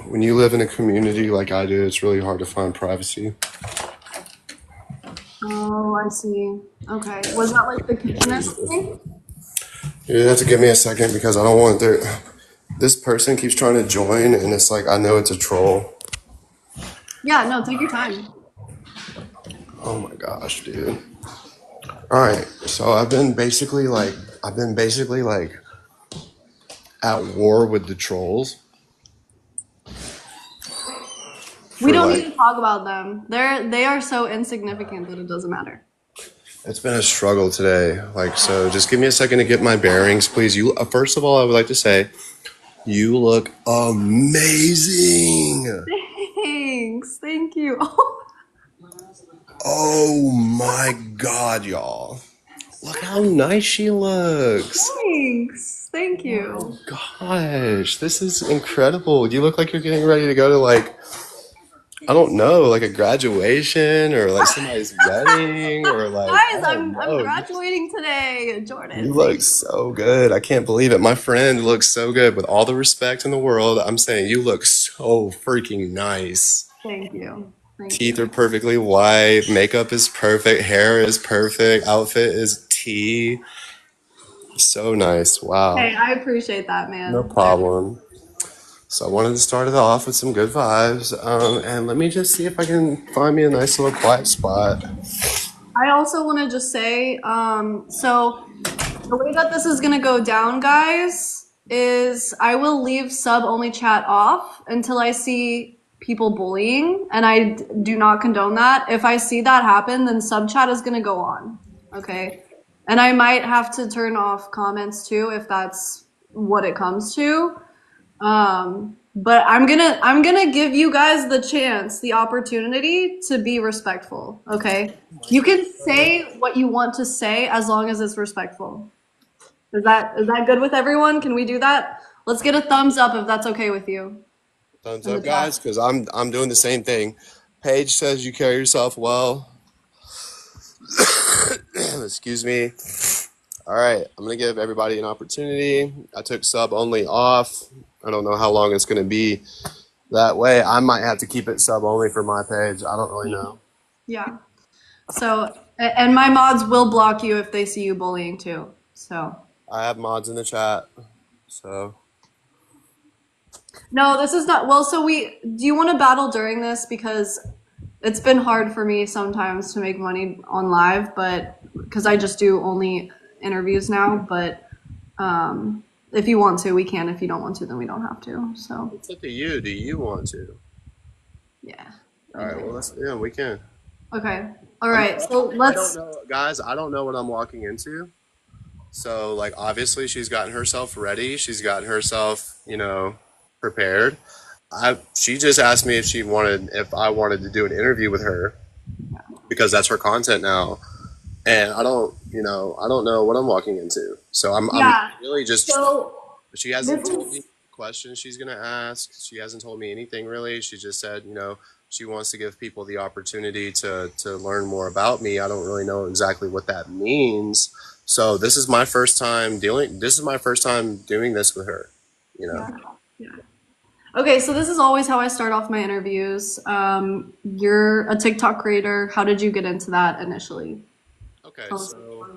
when you live in a community like I do, it's really hard to find privacy. Oh, I see. Okay. Was that like the kitchenist thing? You have to give me a second because I don't want there. This person keeps trying to join, and it's like I know it's a troll. Yeah, no, take your time. Oh my gosh, dude. All right, so I've been basically like at war with the trolls We for don't like need to talk about them. They are so insignificant that it doesn't matter. it's been a struggle today. Like, so just give me a second to get my bearings, please. You first of all, I would like to say you look amazing. Thanks. Thank you. Oh my god, y'all. Look how nice she looks. Thanks. Thank you. Gosh, this is incredible. You look like you're getting ready to go to like, I don't know, like a graduation or like somebody's wedding or like, I Guys, don't I'm know. graduating today. You Jordan, look thank so good. I can't believe it. My friend looks so good. With all the respect in the world, I'm saying you look so freaking nice. thank you. Thank Teeth are you. perfectly white. Makeup is perfect. Hair is perfect. Outfit is tea. So nice. Wow. Hey, I appreciate that, No man. problem. So I wanted to start it off with some good vibes. And let me just see if I can find me a nice little quiet spot. I also want to just say, so the way that this is gonna go down, guys, is I will leave sub only chat off until I see people bullying, and I do not condone that. If I see that happen, then sub chat is gonna go on. Okay, and I might have to turn off comments too if that's what it comes to. But I'm gonna give you guys the chance, the opportunity to be respectful. Okay, you can say what you want to say as long as it's respectful. Is that good with everyone? Can we do that? Let's get a thumbs up if that's okay with you Thumbs in the up, chat. guys, because I'm doing the same thing. Paige says you carry yourself well. Excuse me. All right, I'm gonna give everybody an opportunity. I took sub only off. I don't know how long it's gonna be that way. I might have to keep it sub only for my page. I don't really know. Yeah. So, and my mods will block you if they see you bullying too. So, I have mods in the chat, so no, this is not, well, so do you want to battle during this? Because it's been hard for me sometimes to make money on live, but because I just do only interviews now, but if you want to, we can. If you don't want to, then we don't have to. So, it's up to you. Do you want to? yeah. All right, well, we can. Okay. All I mean, right. So I don't let's. know, guys. I don't know what I'm walking into. So, like, obviously, she's gotten herself ready. She's gotten herself, prepared. She just asked me if I wanted to do an interview with her because that's her content now, and I don't know what I'm walking into. So I'm Yeah. really just. So She this hasn't told me is. questions she's gonna ask. She hasn't told me anything really. She just said, she wants to give people the opportunity to learn more about me. I don't really know exactly what that means. So this is my first time doing this with her, you know. Yeah. Yeah. Okay. So this is always how I start off my interviews. You're a TikTok creator. How did you get into that initially? Okay, Tell us. so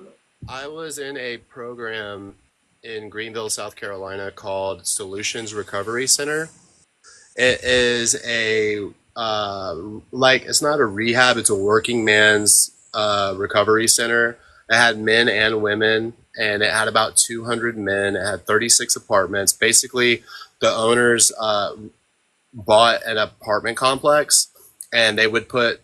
I was in a program in Greenville, South Carolina called Solutions Recovery Center. It is it's not a rehab, it's a working man's recovery center. It had men and women, and it had about 200 men. It had 36 apartments. Basically, the owners bought an apartment complex, and they would put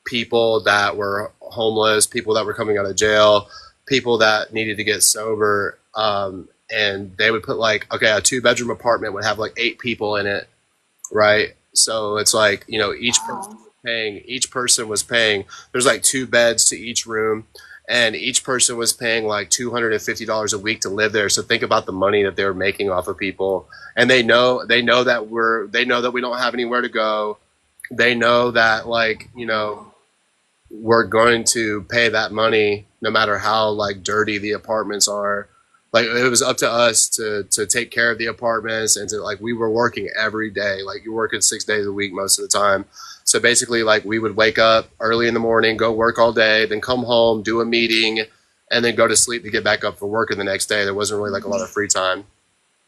people that were homeless, people that were coming out of jail, people that needed to get sober. And they would put a 2-bedroom apartment would have like 8 people in it, right? So it's like, Wow. each person was paying, there's like 2 beds to each room, and each person was paying like $250 a week to live there. So think about the money that they were making off of people. And they know that we don't have anywhere to go. They know that we're going to pay that money no matter how like dirty the apartments are. like it was up to us to take care of the apartments and to like we were working every day. Like you're working 6 days a week most of the time. So basically, like we would wake up early in the morning, go work all day, then come home, do a meeting, and then go to sleep to get back up for work the next day. There wasn't really like a lot of free time.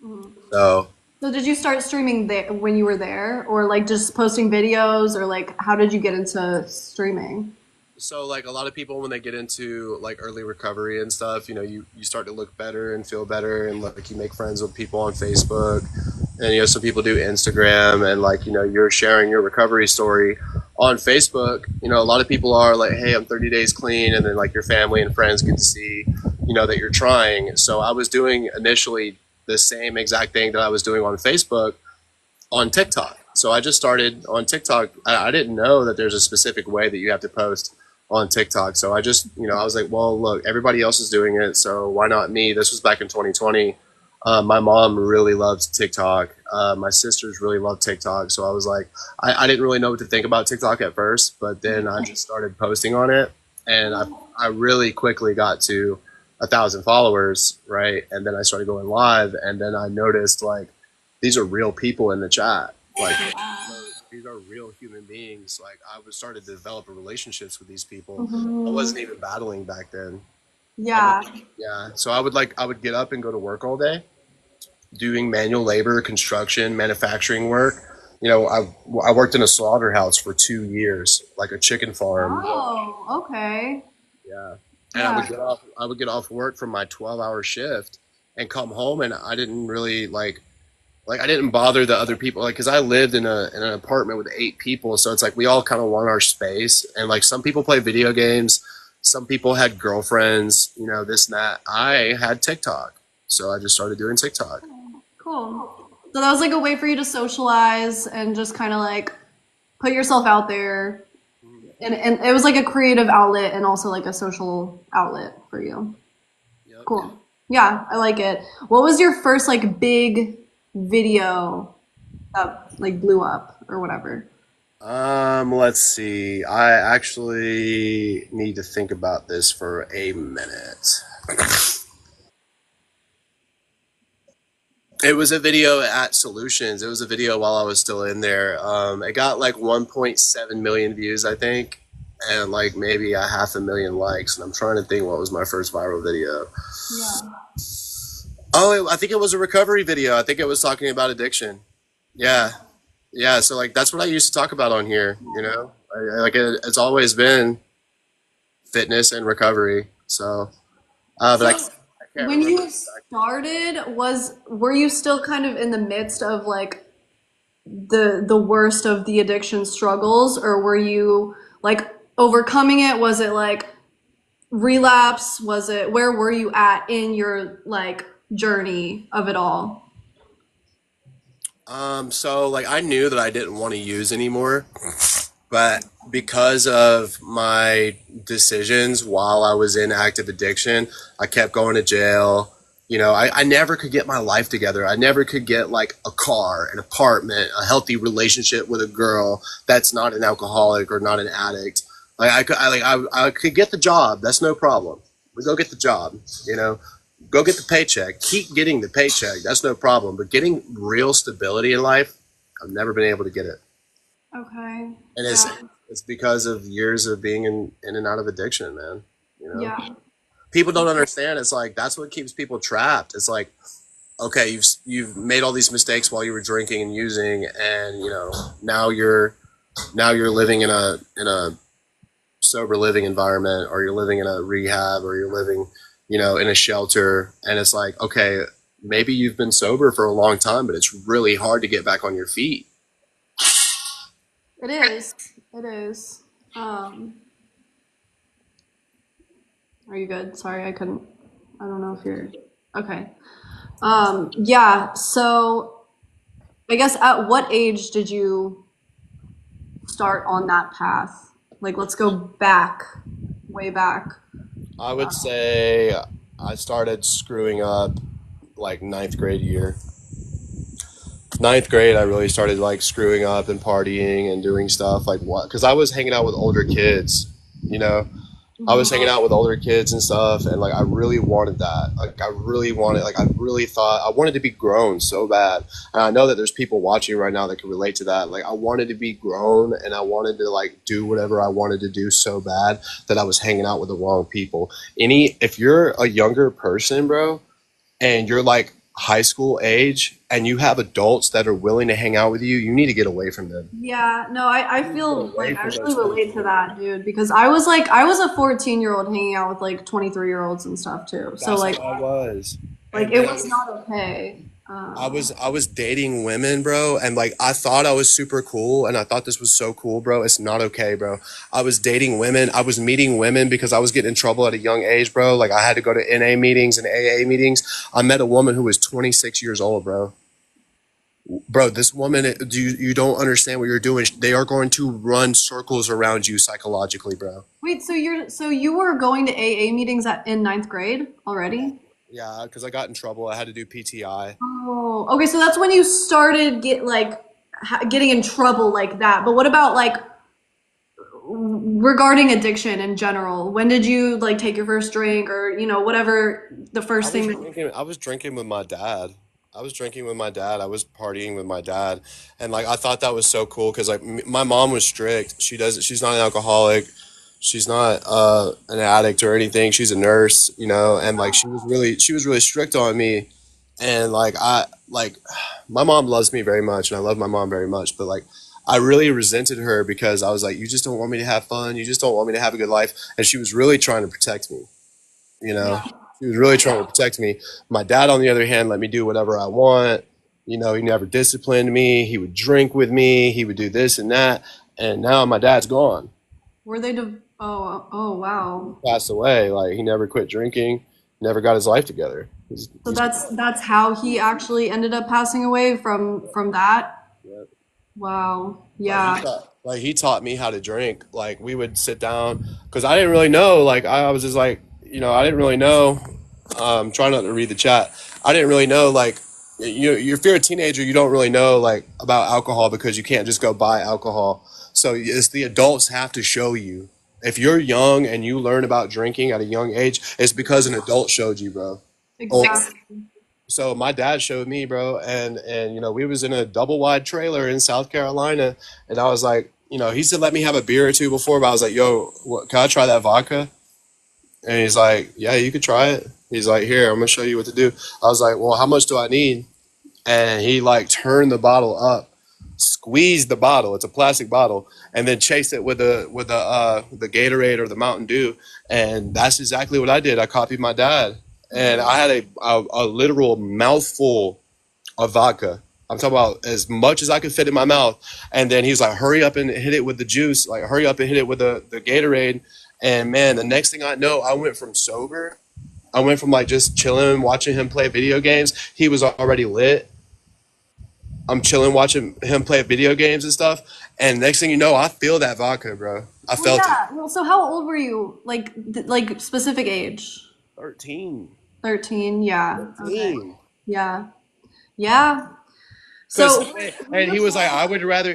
Mhm. So So did you start streaming there when you were there, or like just posting videos, or like how did you get into streaming? So like a lot of people when they get into like early recovery and stuff, you start to look better and feel better and like you make friends with people on Facebook and some people do Instagram and like you're sharing your recovery story on Facebook. A lot of people are like, "Hey, I'm 30 days clean," and then like your family and friends get to see that you're trying. So I was doing initially the same exact thing that I was doing on Facebook on TikTok. So I just started on TikTok. I didn't know that there's a specific way that you have to post on TikTok. So I just, I was like, well, look, everybody else is doing it. So why not me? This was back in 2020. My mom really loved TikTok. My sisters really loved TikTok. So I was like, I didn't really know what to think about TikTok at first, but then I just started posting on it. And I really quickly got to 1,000 followers, right? And then I started going live. And then I noticed like, these are real people in the chat. Like, these are real human beings. Like I was started to develop relationships with these people. I Mhm. wasn't even battling back then. Yeah. Yeah. So I would get up and go to work all day doing manual labor, construction, manufacturing work. I worked in a slaughterhouse for 2 years, like a chicken farm. Oh, okay. Yeah. And I would Yeah. get off work from my 12-hour shift and come home and I didn't really like I didn't bother the other people like because I lived in an apartment with 8 people, so it's like we all kind of want our space. And like some people play video games, some people had girlfriends, this and that. I had TikTok, so I just started doing TikTok. Cool. So that was like a way for you to socialize and just kind of like put yourself out there. And it was like a creative outlet and also like a social outlet for you. Yep. Cool. Yeah, I like it. What was your first like big video that like blew up or whatever? Let's see. I actually need to think about this for a minute. It was a video at Solutions. It was a video while I was still in there. It got like 1.7 million views, I think, and like maybe a 500,000 likes. And I'm trying to think what was my first viral video. Yeah. Oh, I think it was a recovery video. I think it was talking about addiction. Yeah, yeah. So like that's what I used to talk about on here. Like it's always been fitness and recovery. So, but So I can't when remember you exactly. started, were you still kind of in the midst of like the worst of the addiction struggles, or were you like overcoming it? Was it like relapse? Was it where were you at in your like journey of it all? So like I knew that I didn't want to use anymore, but because of my decisions while I was in active addiction, I kept going to jail. I never could get my life together. I never could get like a car, an apartment, a healthy relationship with a girl that's not an alcoholic or not an addict. Like I could get the job. That's no problem. We go get the job, you know, go get the paycheck. Keep getting the paycheck. That's no problem. But getting real stability in life, I've never been able to get it. Okay. And it's Yeah. it's because of years of being in and out of addiction, man. You know, Yeah. people don't understand. It's like that's what keeps people trapped. It's like, okay, you've made all these mistakes while you were drinking and using, and now you're living in a sober living environment, or you're living in a rehab, or you're living, in a shelter, and it's like, okay, maybe you've been sober for a long time, but it's really hard to get back on your feet. It is. It is. Um, are you good? Sorry, I couldn't. I don't know if you're okay. Yeah, so I guess at what age did you start on that path? Like, let's go back, way back. I would say I started screwing up like ninth grade year. Ninth grade, I really started like screwing up and partying and doing stuff like what? Because I was hanging out with older kids, you know. I was Mhm. hanging out with older kids and stuff, and like I really wanted that. Like I really wanted, like I really thought I wanted to be grown so bad. And I know that there's people watching right now that can relate to that. Like I wanted to be grown, and I wanted to like do whatever I wanted to do so bad that I was hanging out with the wrong people. If you're a younger person, bro, and you're like high school age, and you have adults that are willing to hang out with you, you need to get away from them. Yeah, no, I You need to get feel away like I from really those relate to people. that, dude, because I was a 14-year-old hanging out with like 23-year-olds and stuff too. So That's how like I was. like And it then was not okay. I was dating women, bro, and like I thought I was super cool and I thought this was so cool, bro. It's not okay, bro. I was dating women. I was meeting women because I was getting in trouble at a young age, bro. Like I had to go to NA meetings and AA meetings. I met a woman who was 26 years old, bro. Bro, this woman, you don't understand what you're doing. They are going to run circles around you psychologically, bro. Wait, so you were going to AA meetings in ninth grade already? Yeah, because I got in trouble. I had to do PTI. Oh, okay. So that's when you started getting in trouble like that. But what about like regarding addiction in general? When did you like take your first drink or whatever the I first was thing that drinking. I was drinking with my dad. I was drinking with my dad. I was partying with my dad, and like I thought that was so cool because like my mom was strict. She doesn't. She's not an alcoholic. She's not an addict or anything. She's a nurse, and like she was really strict on me, and like my mom loves me very much, and I love my mom very much, but like. I really resented her because I was like, you just don't want me to have fun. You just don't want me to have a good life. And she was really trying to protect me you know yeah. he was really trying to protect me. My dad, on the other hand, let me do whatever I want. He never disciplined me. He would drink with me. He would do this and that. And now my dad's gone. Were they oh wow. Passed away. Like he never quit drinking. Never got his life together. So He's that's how he actually ended up passing away from that. Wow. like he Yeah. taught like he taught me how to drink. Like we would sit down because I didn't really know. Like I was just like I didn't really know. Trying not to read the chat. I didn't really know like if you're a teenager, you don't really know like about alcohol because you can't just go buy alcohol. So it's the adults have to show you. If you're young and you learn about drinking at a young age, it's because an adult showed you, bro. Or Exactly. so my dad showed me, bro, and we was in a double wide trailer in South Carolina, and I was like, he said let me have a beer or two before, but I was like, yo, what, can I try that vodka? And he's like, yeah, you could try it. He's like, here, I'm gonna show you what to do. I was like, well, how much do I need? And he like turned the bottle up, squeezed the bottle. It's a plastic bottle, and then chased it with the Gatorade or the Mountain Dew. And that's exactly what I did. I copied my dad, and I had a literal mouthful of vodka. I'm talking about as much as I could fit in my mouth. And then he was like, hurry up and hit it with the juice. Like, hurry up and hit it with the Gatorade. And man, the next thing I know, I went from sober. I went from like just chilling, watching him play video games. He was already lit. I'm chilling, watching him play video games and stuff. And next thing you know, I feel that vodka, bro. I Well, felt it. yeah. Well, so how old were you? Like specific age? 13. 13. Yeah. Okay. 13. Yeah. Yeah. Because So and he was like, I would rather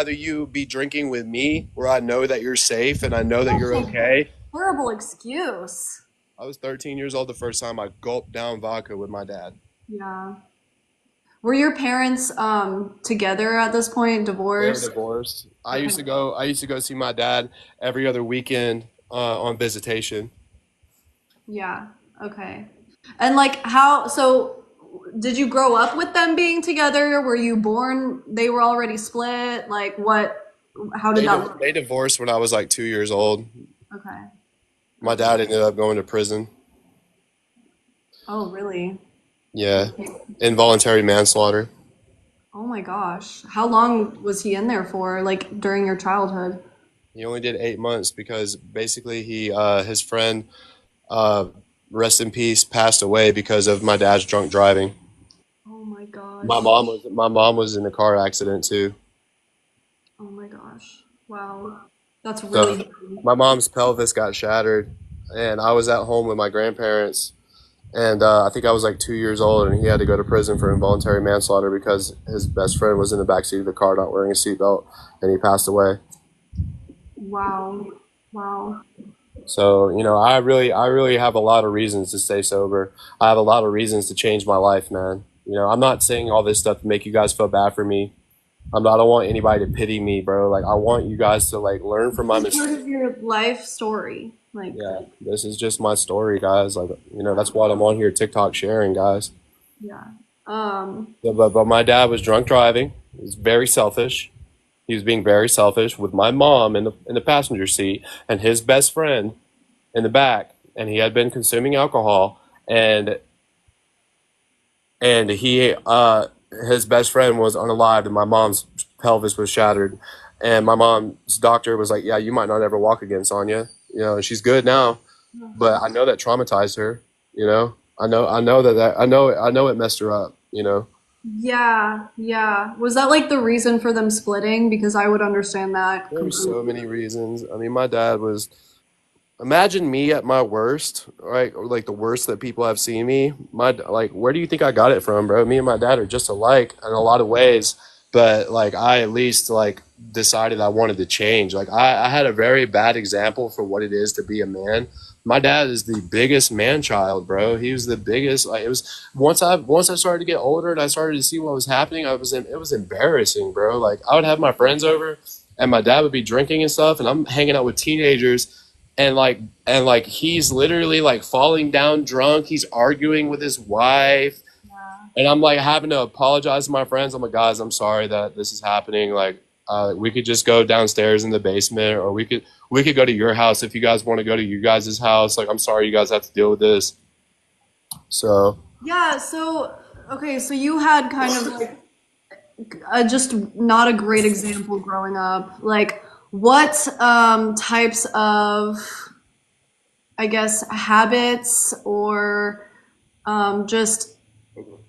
you be drinking with me where I know that you're safe and I know that you're such a okay. horrible excuse. I was 13 years old the first time I gulped down vodka with my dad. Yeah. Were your parents together at this point, They were divorced? divorced. I Okay. used to go. I used to go see my dad every other weekend on visitation. Yeah. Okay. And like so did you grow up with them being together? Were you born they were already split? Like how did They that di- look? they divorced when I was like 2 years old. Okay. My dad ended up going to prison. Oh, really? Yeah, involuntary manslaughter. Oh my gosh. How long was he in there for? Like during your childhood? He only did 8 months because basically his friend, uh, rest in peace, passed away because of my dad's drunk driving. Oh my My gosh. mom was my mom was in a car accident too. Oh my gosh. Wow. That's So really my mom's pelvis got shattered, and I was at home with my grandparents. And I think I was like 2 years old, and he had to go to prison for involuntary manslaughter because his best friend was in the backseat of the car not wearing a seatbelt, and he passed away. wow. Wow. So, I really have a lot of reasons to stay sober. I have a lot of reasons to change my life, man. I'm not saying all this stuff to make you guys feel bad for me. I don't want anybody to pity me, bro. Like, I want you guys to like learn from my This is part mistakes. of your life story. Like, Yeah, this is just my story, guys. Like, that's what I'm on here TikTok sharing, guys. yeah. Yeah, but my dad was drunk driving. He was very selfish. He was being very selfish with my mom in the passenger seat and his best friend in the back, and he had been consuming alcohol, and he his best friend was unalived, and my mom's pelvis was shattered, and my mom's doctor was like, "Yeah, you might not ever walk again, Sonia. And she's good now, but I know that traumatized her. I know it messed her up. Yeah, yeah. Was that like the reason for them splitting? Because I would understand that There's completely. so many reasons. I mean, my dad was. Imagine me at my worst, right? Or like the worst that people have seen me. Where do you think I got it from, bro? Me and my dad are just alike in a lot of ways, but like I at least like decided I wanted to change. Like I had a very bad example for what it is to be a man. My dad is the biggest man child, bro. He was the biggest. Like it was once I started to get older and I started to see what was happening. It was embarrassing, bro. Like I would have my friends over, and my dad would be drinking and stuff, and I'm hanging out with teenagers, and he's literally like falling down drunk. He's arguing with his wife, and I'm like having to apologize to my friends. I'm like, guys, I'm sorry that this is happening. Like, we could just go downstairs in the basement, or we could go to your house if you guys want to go to you guys' house. Like, I'm sorry you guys have to deal with this. So Yeah, so okay, so you had kind of like just not a great example growing up. Like, what types of, I guess, habits or just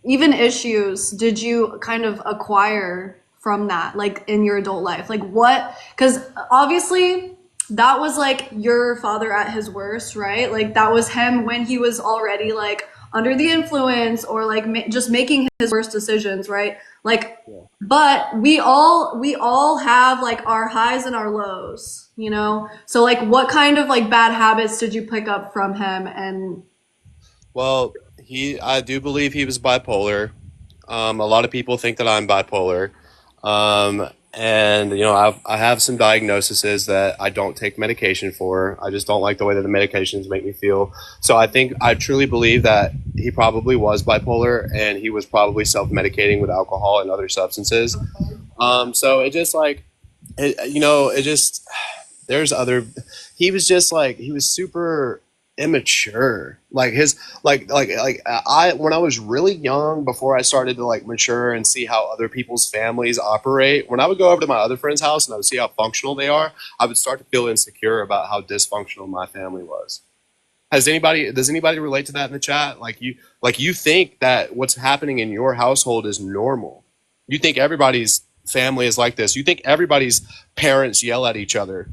even issues did you kind of acquire from that, like in your adult life? Like, what? Because obviously, that was like your father at his worst, right? Like, that was him when he was already like under the influence or like just making his worst decisions, right? Like, but we all have like our highs and our lows, you know? So like what kind of like bad habits did you pick up from him? And well, I do believe he was bipolar. A lot of people think that I'm bipolar. And I have some diagnoses that I don't take medication for. I just don't like the way that the medications make me feel. So I truly believe that he probably was bipolar, and he was probably self-medicating with alcohol and other substances. So it just like it just there's other he was just like he was super immature. Like his like I when I was really young, before I started to like mature and see how other people's families operate, when I would go over to my other friend's house and I would see how functional they are, I would start to feel insecure about how dysfunctional my family was. Does anybody relate to that in the chat? Like you think that what's happening in your household is normal. You think everybody's family is like this. You think everybody's parents yell at each other.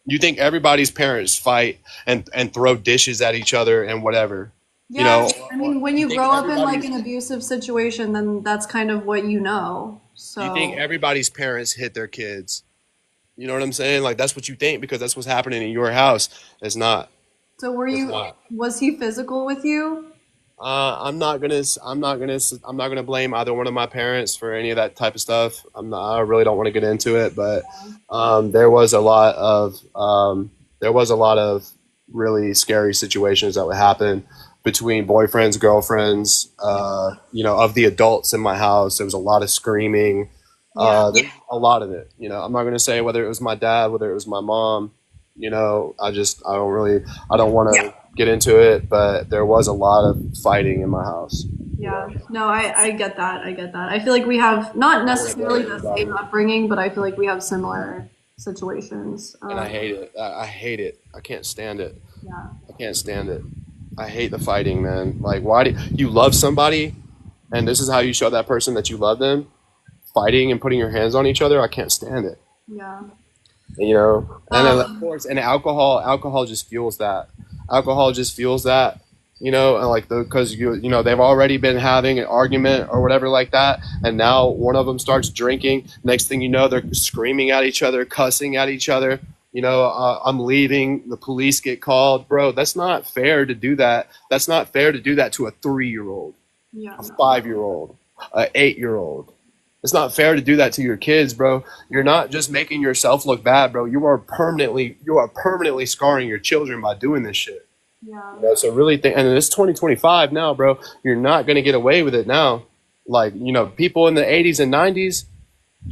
You think everybody's parents fight and throw dishes at each other and whatever. You yeah, know, I mean, when you you think grow up in like everybody's an abusive situation, then that's kind of what you know. you think So, everybody's parents hit their kids. You know what I'm saying? Like that's what you think because that's what's happening in your house. It's not. so were It's you, not. was he physical with you? I'm not gonna blame either one of my parents for any of that type of stuff. I really don't want to get into it, but there was a lot of really scary situations that would happen between boyfriends, girlfriends, of the adults in my house. There was a lot of screaming. Yeah. There's a lot of it. I'm not gonna say whether it was my dad, whether it was my mom. I don't want to get into it, but there was a lot of fighting in my house. Yeah, no, I get that. I get that. I feel like we have not I don't want to necessarily blame the anybody. same upbringing, but I feel like we have similar situations. And I hate it. I hate it. I can't stand it. Yeah, I can't stand it. I hate the fighting, man. Like, why do you love somebody, and this is how you show that person that you love them? Fighting and putting your hands on each other. I can't stand it. yeah. And then of Um, course, and alcohol just fuels that. Alcohol just fuels that. And like because they've already been having an argument or whatever like that, and now one of them starts drinking. Next thing you know, they're screaming at each other, cussing at each other. I'm leaving, the police get called. Bro, that's not fair to do that. That's not fair to do that to a 3-year-old, Yeah. a 5-year-old, a 8-year-old. It's not fair to do that to your kids, bro. You're not just making yourself look bad, bro. You are permanently scarring your children by doing this shit. Yeah. So really think, and it's 2025 now, bro. You're not gonna get away with it now. Like, people in the 80s and 90s,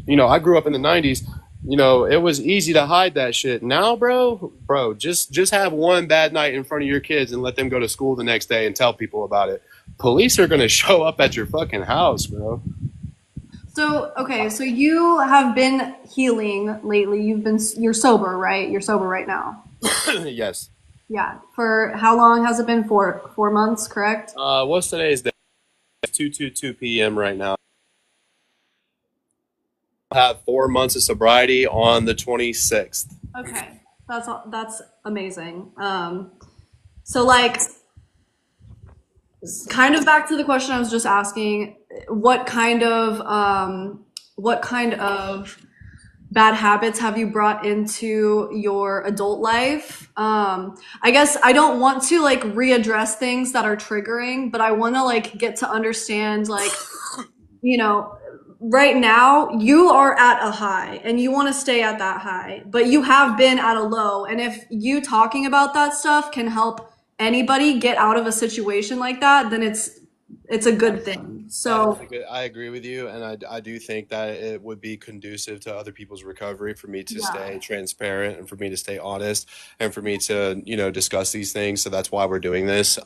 I grew up in the 90s. It was easy to hide that shit. Now, bro, just have one bad night in front of your kids and let them go to school the next day and tell people about it. Police are gonna show up at your fucking house, bro. So, okay, so you have been healing lately. You're sober, right? You're sober right now. Yes. Yeah. For how long has it been? 4 months, correct? What's today's day? 2:22 p.m. right now. I have 4 months of sobriety on the 26th. Okay. That's amazing. So like kind of back to the question I was just asking, what kind of bad habits have you brought into your adult life? I guess I don't want to like readdress things that are triggering, but I want to like get to understand like, you know, right now you are at a high and you want to stay at that high, but you have been at a low. And if you talking about that stuff can help anybody get out of a situation like that, then it's a good thing. So I agree with you, and I do think that it would be conducive to other people's recovery for me to yeah. stay transparent and for me to stay honest and for me to, discuss these things. So that's why we're doing this.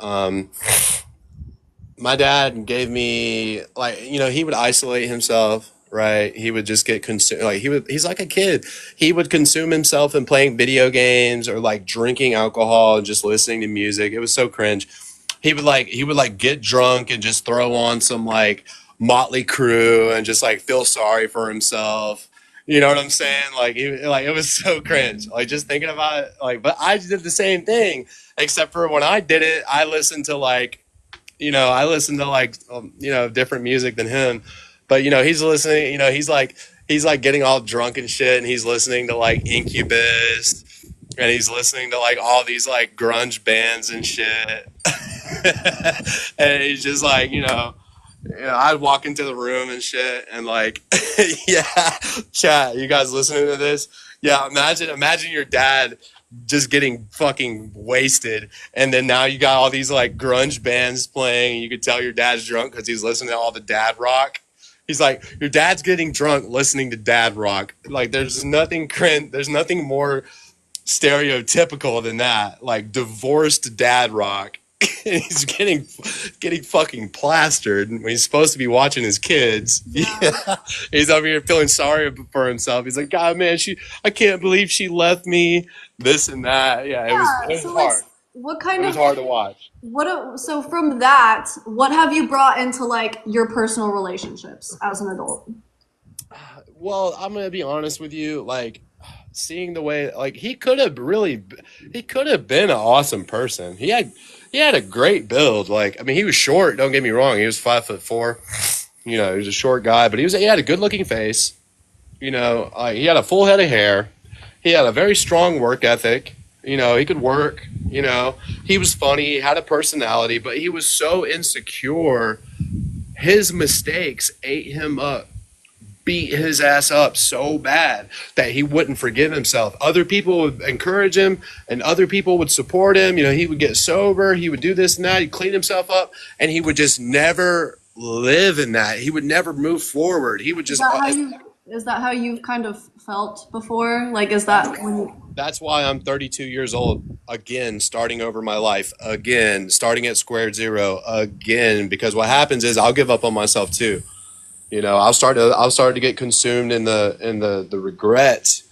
My dad gave me like, he would isolate himself, right? He would just get consumed. Like he's like a kid. He would consume himself in playing video games or like drinking alcohol and just listening to music. It was so cringe. He would get drunk and just throw on some like Motley Crue and just like feel sorry for himself. You know what I'm saying? Like it was so cringe. Like just thinking about it. Like, but I did the same thing, except for when I did it, I listened to different music than him. But he's listening. He's like getting all drunk and shit, and he's listening to like Incubus, and he's listening to like all these like grunge bands and shit. And he's just like, I'd walk into the room and shit, and like, yeah, chat. You guys listening to this? Yeah, imagine your dad just getting fucking wasted, and then now you got all these like grunge bands playing, and you could tell your dad's drunk because he's listening to all the dad rock. He's like, your dad's getting drunk listening to dad rock. Like, there's nothing more stereotypical than that. Like divorced dad rock. And he's getting fucking plastered when he's supposed to be watching his kids. Yeah. He's over here feeling sorry for himself. He's like, God, man, I can't believe she left me. This and that. Yeah, it was So hard. what kind It was of hard to watch. so from that, what have you brought into like your personal relationships as an adult? Well, I'm gonna be honest with you. Like, seeing the way, like, he could have been an awesome person. He had a great build. Like, I mean, he was short. Don't get me wrong. He was 5'4". He was a short guy, but he had a good looking face. He had a full head of hair. He had a very strong work ethic. He could work. He was funny. He had a personality, but he was so insecure. His mistakes ate him up, beat his ass up so bad that he wouldn't forgive himself. Other people would encourage him and other people would support him. He would get sober. He would do this and that. He'd clean himself up, and he would just never live in that. He would never move forward. He would just. Is that how you've kind of felt before? Like, is that when you... That's why I'm 32 years old again, starting over my life again, starting at square zero again. Because what happens is I'll give up on myself too. I'll start to get consumed in the regret,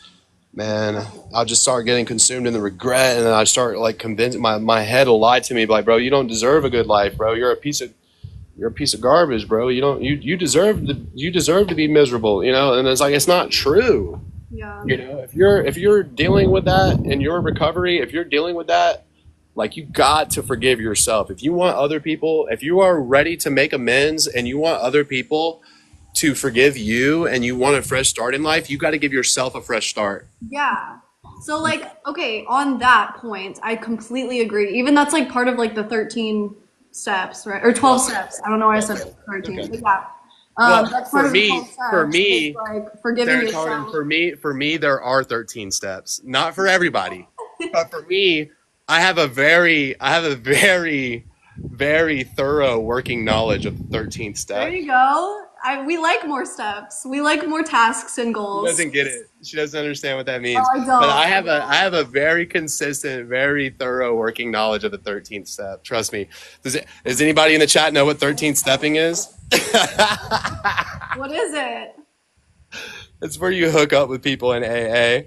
man. I'll just start getting consumed in the regret, and then I start like convincing my head will lie to me, like, bro, you don't deserve a good life, bro. You're a piece of garbage, bro. You deserve to be miserable, and it's like, it's not true. Yeah. If you're dealing with that in your recovery, if you're dealing with that, like, you got to forgive yourself. If you are ready to make amends and you want other people to forgive you and you want a fresh start in life, you got to give yourself a fresh start. Yeah. So like, okay, on that point, I completely agree. Even that's like part of like the 13 steps, right? Or 12 steps. I don't know why I said 13. Okay. But yeah. Well, That's part for of the 12 me, for steps. It's me, like forgiving serotonin, yourself. for me, there are 13 steps. Not for everybody, but for me, I have a very thorough working knowledge of the 13th There step. you go. We like more steps. We like more tasks and She goals. doesn't get it. She doesn't understand what that Oh, means. I But don't. I I don't. have a very consistent, very thorough working knowledge of the 13th step. Trust me. Does anybody in the chat know what 13th stepping is? What is it? It's where you hook up with people in AA.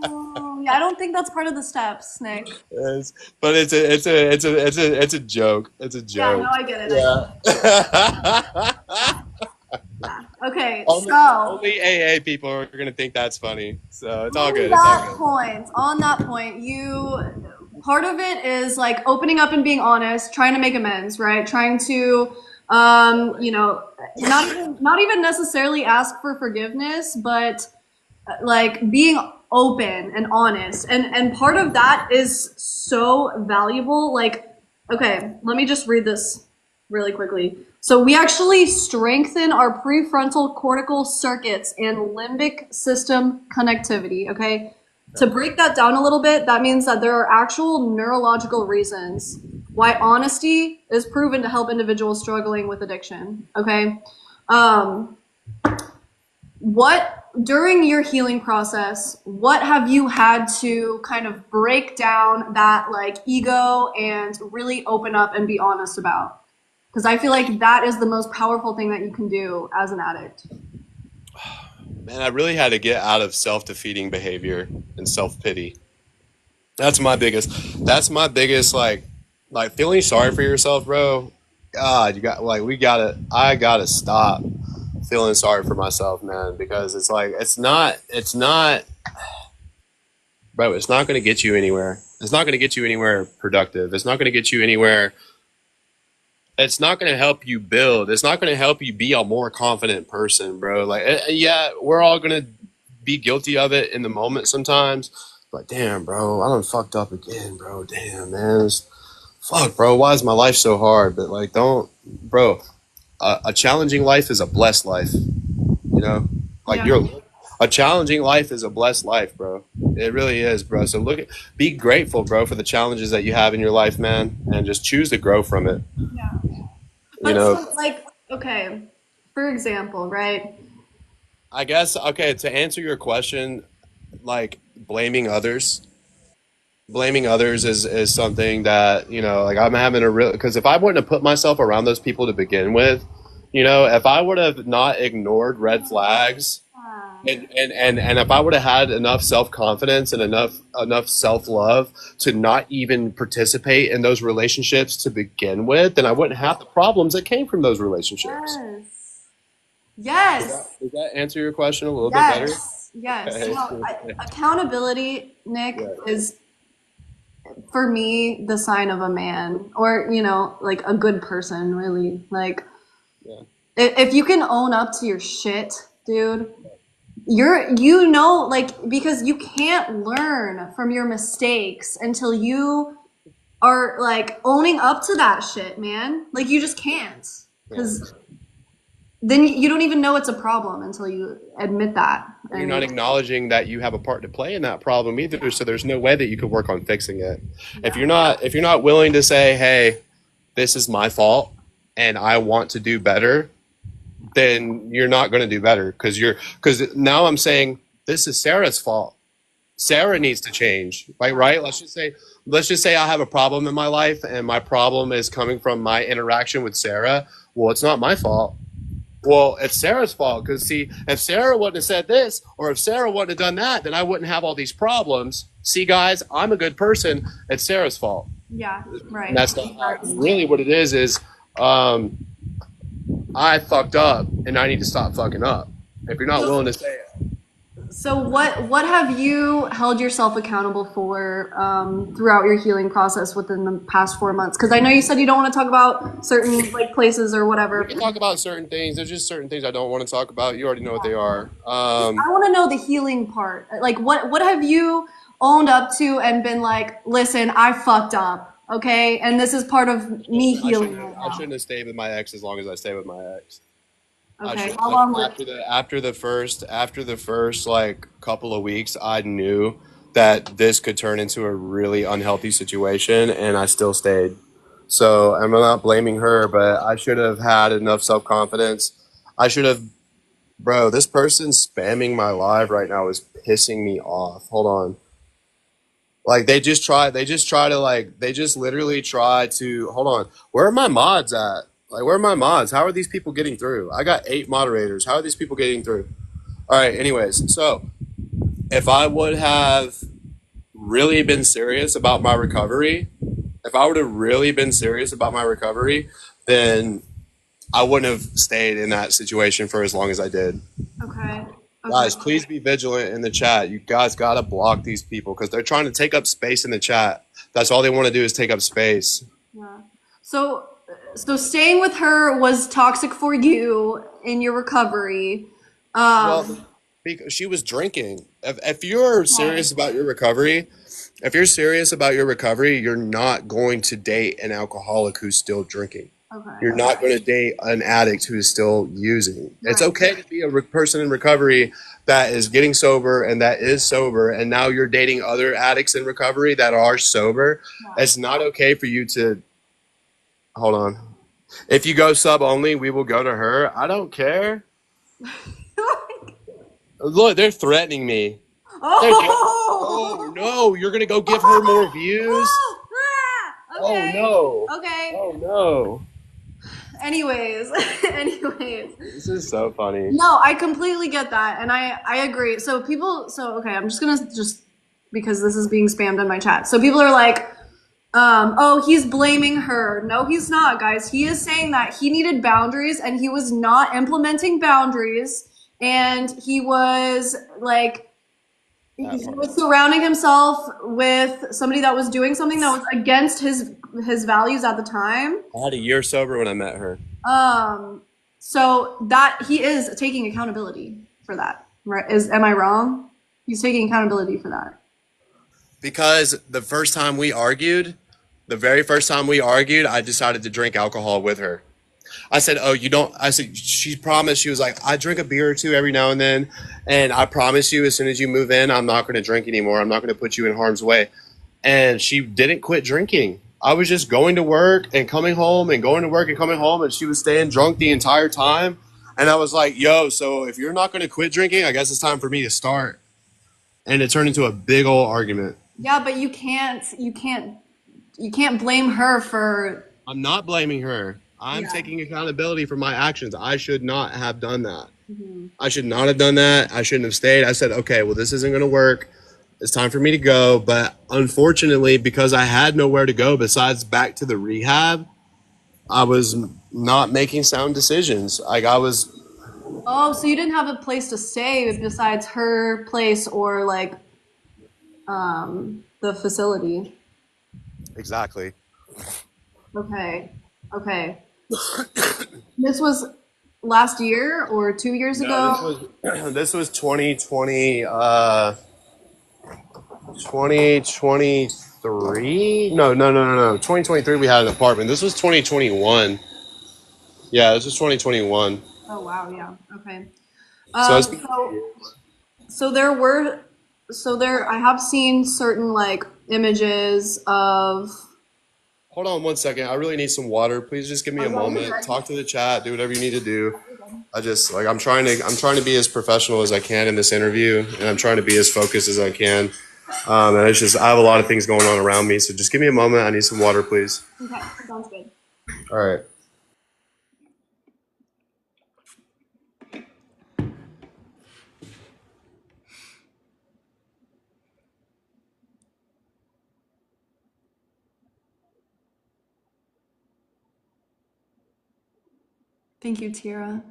Oh, yeah, I don't think that's part of the steps, Nick. Yes, but it's a joke. It's a Yeah, no, joke. I get it. I get Yeah. it. Yeah. Okay, only so only AA people are gonna think that's funny. So it's all on good. It's all that good. point, you part of it is like opening up and being honest, trying to make amends, right? Trying to you know, not even necessarily ask for forgiveness, but like being open and honest. And part of that is so valuable. Like, okay, let me just read this really quickly. So we actually strengthen our prefrontal cortical circuits and limbic system connectivity. Okay. To break that down a little bit, that means that there are actual neurological reasons why honesty is proven to help individuals struggling with addiction. Okay. Um, what during your healing process, what have you had to kind of break down that like ego and really open up and be honest about? Because I feel like that is the most powerful thing that you can do as an addict. Man, I really had to get out of self-defeating behavior and self-pity. That's my biggest. That's my biggest like feeling sorry for yourself, bro. God, you got like we gotta. I gotta stop feeling sorry for myself, man, because it's like it's not, bro. It's not gonna get you anywhere. It's not gonna get you anywhere productive. It's not gonna get you anywhere. It's not gonna help you build. It's not gonna help you be a more confident person, bro. Like, yeah, we're all gonna be guilty of it in the moment sometimes. But damn, bro, I done fucked up again, bro. Damn, man. Fuck, bro. Why is my life so hard? But like, don't, bro. A challenging life is a blessed life. You know, like Yeah. a challenging life is a blessed life, bro. It really is, bro. So be grateful, bro, for the challenges that you have in your life, man, and just choose to grow from it. Yeah. You But know, so, like, okay, for example, right? I guess okay. To answer your question, like blaming others is something that like I'm having a real because if I wouldn't have put myself around those people to begin with, if I would have not ignored red flags and if I would have had enough self-confidence and enough self-love to not even participate in those relationships to begin with, then I wouldn't have the problems that came from those relationships. Yes. Yes. Does that answer your question a little bit better? Yes. Yes. Okay. No, accountability, Nick, Yeah. is for me the sign of a man or, like a good person, really. Like, Yeah. if you can own up to your shit, dude, like, because you can't learn from your mistakes until you are like owning up to that shit, man. Like, you just can't. Because then you don't even know it's a problem until you admit that. You're not acknowledging that you have a part to play in that problem either, so there's no way that you could work on fixing it. If you're not willing to say, "Hey, this is my fault and I want to do better," then you're not going to do better because now I'm saying this is Sarah's fault. Sarah needs to change, right? Let's just say I have a problem in my life and my problem is coming from my interaction with Sarah. Well, it's not my fault. Well, it's Sarah's fault because see, if Sarah wouldn't have said this or if Sarah wouldn't have done that, then I wouldn't have all these problems. See, guys, I'm a good person. It's Sarah's fault. Yeah, right. And that's not really what it is. I fucked up and I need to stop fucking up. If you're not willing to say it. So what have you held yourself accountable for throughout your healing process within the past 4 months? Because I know you said you don't want to talk about certain like places or We whatever. can talk about certain things. There's just certain things I don't want to talk about. You already know what they are. I want to know the healing part. Like what have you owned up to and been like, listen, I fucked up, okay, and this is part of me healing right I now. shouldn't have stayed with my ex as long as I stayed with my ex. I Okay, should how long were? after the first like couple of weeks, I knew that this could turn into a really unhealthy situation, and I still stayed. So I'm not blaming her, but I should have had enough self confidence. I should have, bro. This person spamming my live right now is pissing me off. Hold on. Like they just literally try to hold on. Where are my mods at? Like where are my mods? How are these people getting through? I got 8 moderators. How are these people getting through? All right, anyways, so if I would have really been serious about my recovery, if I would have really been serious about my recovery, then I wouldn't have stayed in that situation for as long as I did. Okay. Okay. Guys, please be vigilant in the chat. You guys gotta block these people because they're trying to take up space in the chat. That's all they want to do is take up space. Yeah. So so staying with her was toxic for you in your recovery. Well, Um, because she was drinking. If you're serious about your recovery, if you're serious about your recovery, you're not going to date an alcoholic who's still drinking. You're okay. not going to date an addict who's still using. It's Right. okay to be a person in recovery that is getting sober and that is sober, and now you're dating other addicts in recovery that are sober. It's not okay for you to hold on. If you go sub only, we will go to her. I don't care. Look, they're threatening me. Oh Oh. no, you're gonna go give her more views? Oh Okay. no. Okay. Oh no. Anyways, anyways. This is so funny. No, I completely get that, and I agree. So people, so okay, I'm just gonna just because this is being spammed in my chat. So people are like, oh, he's blaming her. No, he's not, guys. He is saying that he needed boundaries and he was not implementing boundaries, and he was like That he part. was surrounding himself with somebody that was doing something that was against his values at the time. I had a year sober when I met her. Um, so that he is taking accountability for that, right? Am I wrong? He's taking accountability for that. Because the very first time we argued, I decided to drink alcohol with her. I said, "Oh, you don't." I said, "She promised." She was like, "I drink a beer or two every now and then, and I promise you, as soon as you move in, I'm not going to drink anymore. I'm not going to put you in harm's way." And she didn't quit drinking. I was just going to work and coming home and going to work and coming home, and she was staying drunk the entire time. And I was like, "Yo, so if you're not going to quit drinking, I guess it's time for me to start." And it turned into a big old argument. Yeah, but you can't blame her for. I'm not blaming her. I'm Yeah. taking accountability for my actions. I should not have done that. I should not have done that. I shouldn't have stayed. I said, okay, well, this isn't going to work. It's time for me to go. But unfortunately, because I had nowhere to go besides back to the rehab, I was not making sound decisions. Like I was Oh, so you didn't have a place to stay besides her place or like the facility. exactly. Okay. Okay. This was last year or 2 years No, ago? this was 2020 2023. No. 2023 we had an apartment. This was 2021. Yeah, this was 2021. Oh wow, yeah. Okay. So it's So there were, so there, I have seen certain like images of. hold on one second. I really need some water. Please just give me a moment. Talk to the chat. Do whatever you need to do. I just like I'm trying to be as professional as I can in this interview, and I'm trying to be as focused as I can. And it's just I have a lot of things going on around me, so just give me a moment. I need some water, please. Okay, sounds good. All right. Thank you, Tira.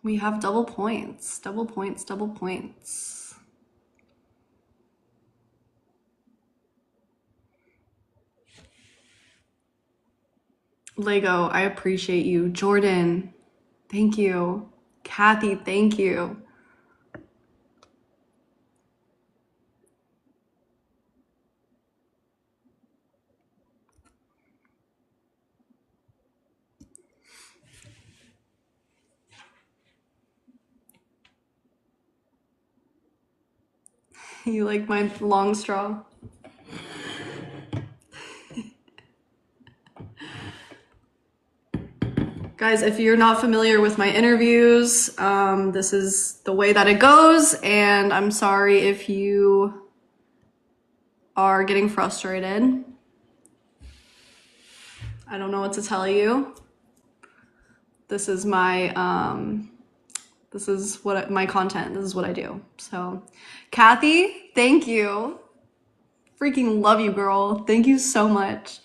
We have double points. Double points, double points. Lego, I appreciate you. Jordan, thank you. Kathy, thank you. You like my long straw? Guys, if you're not familiar with my interviews, this is the way that it goes, and I'm sorry if you are getting frustrated. I don't know what to tell you. This is my my content. This is what I do. So, Kathy, thank you. Freaking love you, girl. Thank you so much.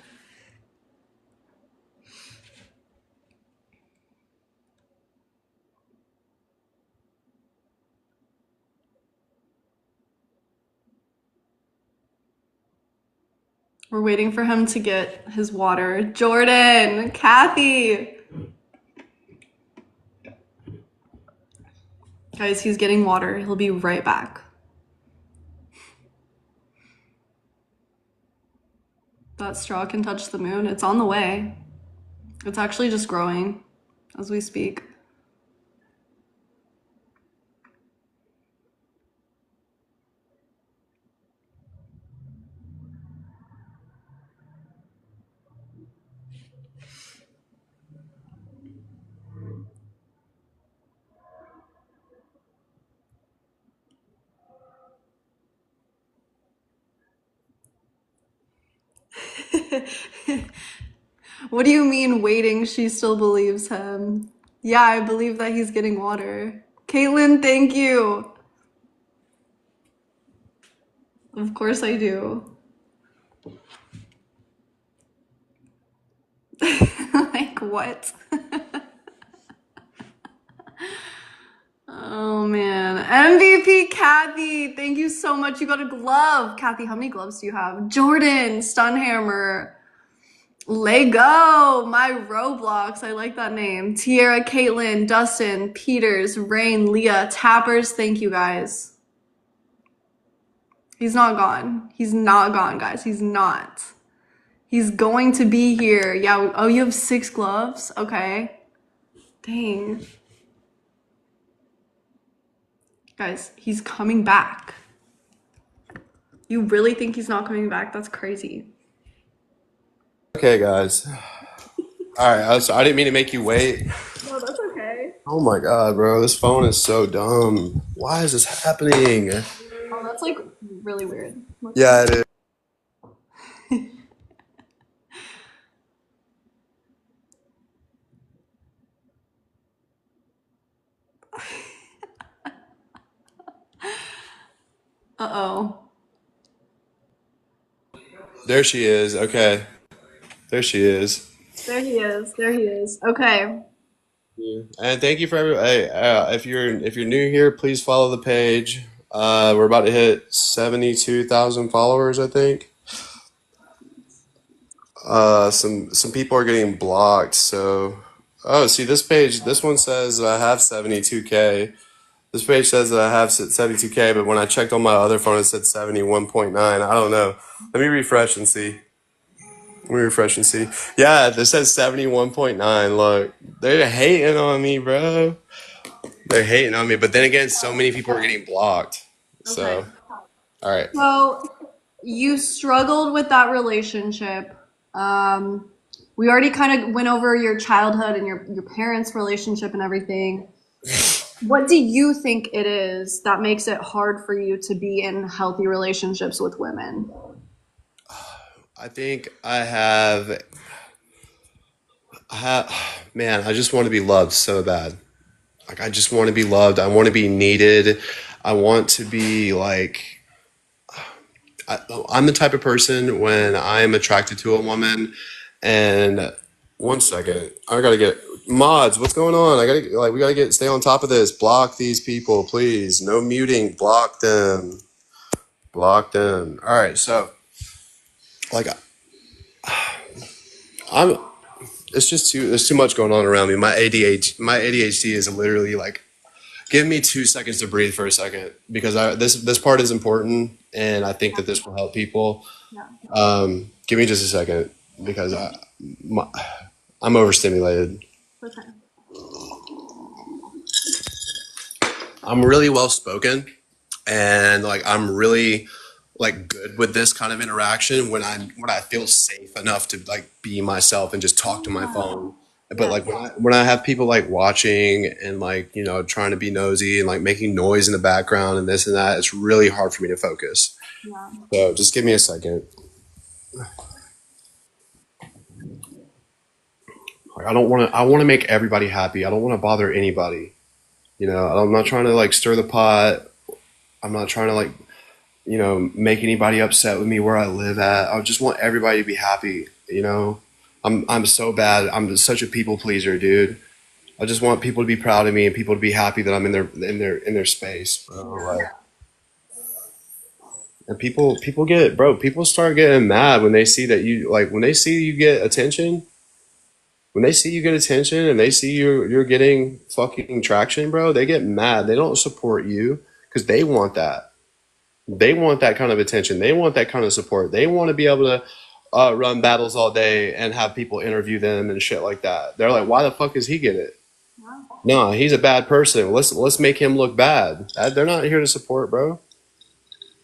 We're waiting for him to get his water. Jordan, Kathy. Guys, he's getting water. He'll be right back. That straw can touch the moon. It's on the way. It's actually just growing as we speak. What do you mean waiting? She still believes him. Yeah, I believe that he's getting water. Caitlin, thank you. Of course I do. Like what? Oh man. MVP Kathy, thank you so much. You got a glove. Kathy, how many gloves do you have? Jordan, Stunhammer. Lego, my Roblox. I like that name. Tierra, Caitlin, Dustin, Peters, Rain, Leah, Tappers. Thank you guys. He's not gone. He's not gone, guys. He's not. He's going to be here. Yeah. Oh, you have 6 gloves? Okay. Dang. Guys, he's coming back. You really think he's not coming back? That's crazy. Okay, guys. All right, I didn't mean to make you wait. No, that's okay. Oh my God, bro, this phone is so dumb. Why is this happening? Oh, that's like really weird. Yeah, it is. Uh-oh. There she is. Okay, there she is. There he is. There he is. Okay. Yeah. And thank you for every. Hey, if you're new here, please follow the page. We're about to hit 72,000 followers, I think. Some people are getting blocked. So, oh, see this page. This one says I have 72K. This page says that I have 72K, but when I checked on my other phone, it said 71.9. I don't know. Let me refresh and see. Yeah, this says 71.9. Look, they're hating on me, bro. They're hating on me. But then again, so many people are getting blocked. So, Okay. all right. So you struggled with that relationship. We already kind of went over your childhood and your parents' relationship and everything. What do you think it is that makes it hard for you to be in healthy relationships with women? I think man, I just want to be loved so bad. Like, I just want to be loved. I want to be needed. I want to be like, I'm the type of person when I'm attracted to a woman, and one second, I gotta get Mods, what's going on? We gotta stay on top of this. Block these people, please. No muting. Block them. Block them. All right. So, like, I'm. It's just too. There's too much going on around me. My ADHD is literally like. Give me 2 seconds to breathe for a second because this part is important and I think that this will help people. Yeah. Give me just a second because I'm overstimulated. Okay. I'm really well spoken and like I'm really like good with this kind of interaction when I feel safe enough to like be myself and just talk to my phone. But like Yes. when I have people like watching and like trying to be nosy and like making noise in the background and this and that, it's really hard for me to focus. Yeah. So just give me a second. Like I don't want to. I want to make everybody happy. I don't want to bother anybody. I'm not trying to like stir the pot. I'm not trying to like make anybody upset with me where I live at. I just want everybody to be happy. I'm so bad. I'm such a people pleaser, dude. I just want people to be proud of me and people to be happy that I'm in their space, bro. Like, and people start getting mad when they see that you like when they see you get attention. When they see you get attention and they see you're getting fucking traction, bro, they get mad. They don't support you because they want that. They want that kind of attention. They want that kind of support. They want to be able to run battles all day and have people interview them and shit like that. They're like, why the fuck does he get it? Yeah. No, he's a bad person. Let's make him look bad. They're not here to support, bro.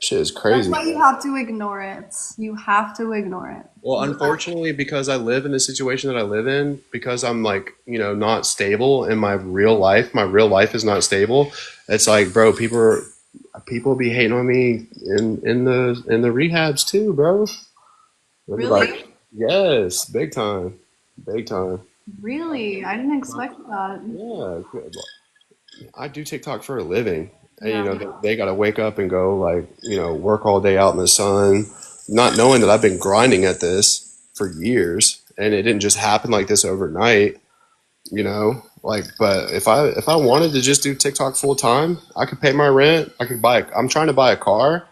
Shit is That's crazy. why you have to ignore it. You have to ignore it. Well, unfortunately, because I live in the situation that I live in, because I'm like, not stable in my real life is not stable. It's like, bro, people be hating on me in the rehabs too, bro. Everybody, Really? yes, big time, big time. Really? I didn't expect that. Yeah, I do TikTok for a living, and Yeah. they got to wake up and go like work all day out in the sun, not knowing that I've been grinding at this for years, and it didn't just happen like this overnight. Like, but if I wanted to just do TikTok full time, I could pay my rent. I could buy. I'm trying to buy a car.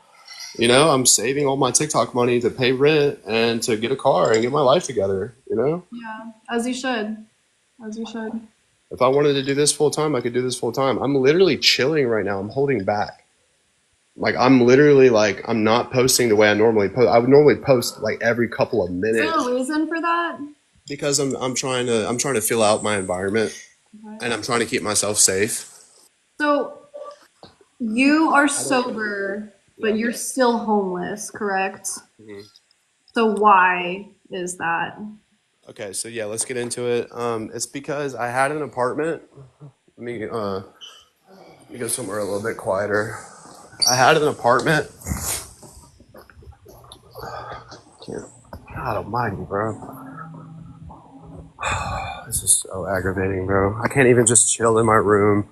I'm saving all my TikTok money to pay rent and to get a car and get my life together. Yeah. As you should. As you should. If I wanted to do this full time, I could do this full time. I'm literally chilling right now. I'm holding back. Like I'm literally like I'm not posting the way I normally post. I would normally post like every couple of Is there minutes a reason for that? because I'm trying to fill out my environment Okay. and I'm trying to keep myself safe. So you are sober, but you're still homeless, correct? Mhm. So why is that? Okay, so yeah, let's get into it. It's because I had an apartment. Let me go somewhere a little bit quieter. I had an apartment. Can't- God Almighty, bro. This is so aggravating, bro. I can't even just chill in my room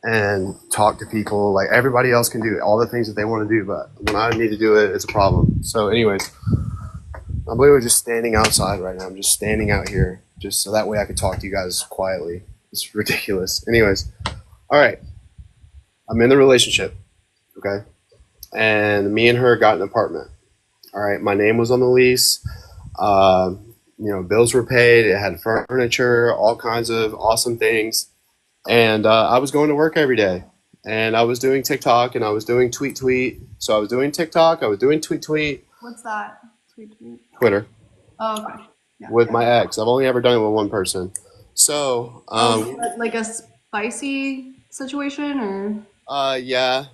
and talk to people. Like everybody else can do all the things that they want to do, but when I need to do it, it's a problem. So, anyways, I'm literally just standing outside right now. I'm just standing out here, just so that way I can talk to you guys quietly. It's ridiculous. Anyways, all right. I'm in the relationship, okay? And me and her got an apartment. All right, my name was on the lease. Uh, bills were paid. It had furniture, all kinds of awesome things. And I was going to work every day. And I was doing TikTok and I was doing tweet tweet. So I was doing TikTok, I was doing tweet tweet, What's that? Tweet tweet. Twitter Oh, okay. Yeah. with my ex. I've only ever done it with one person. So, Oh, is that like a spicy situation or? yeah,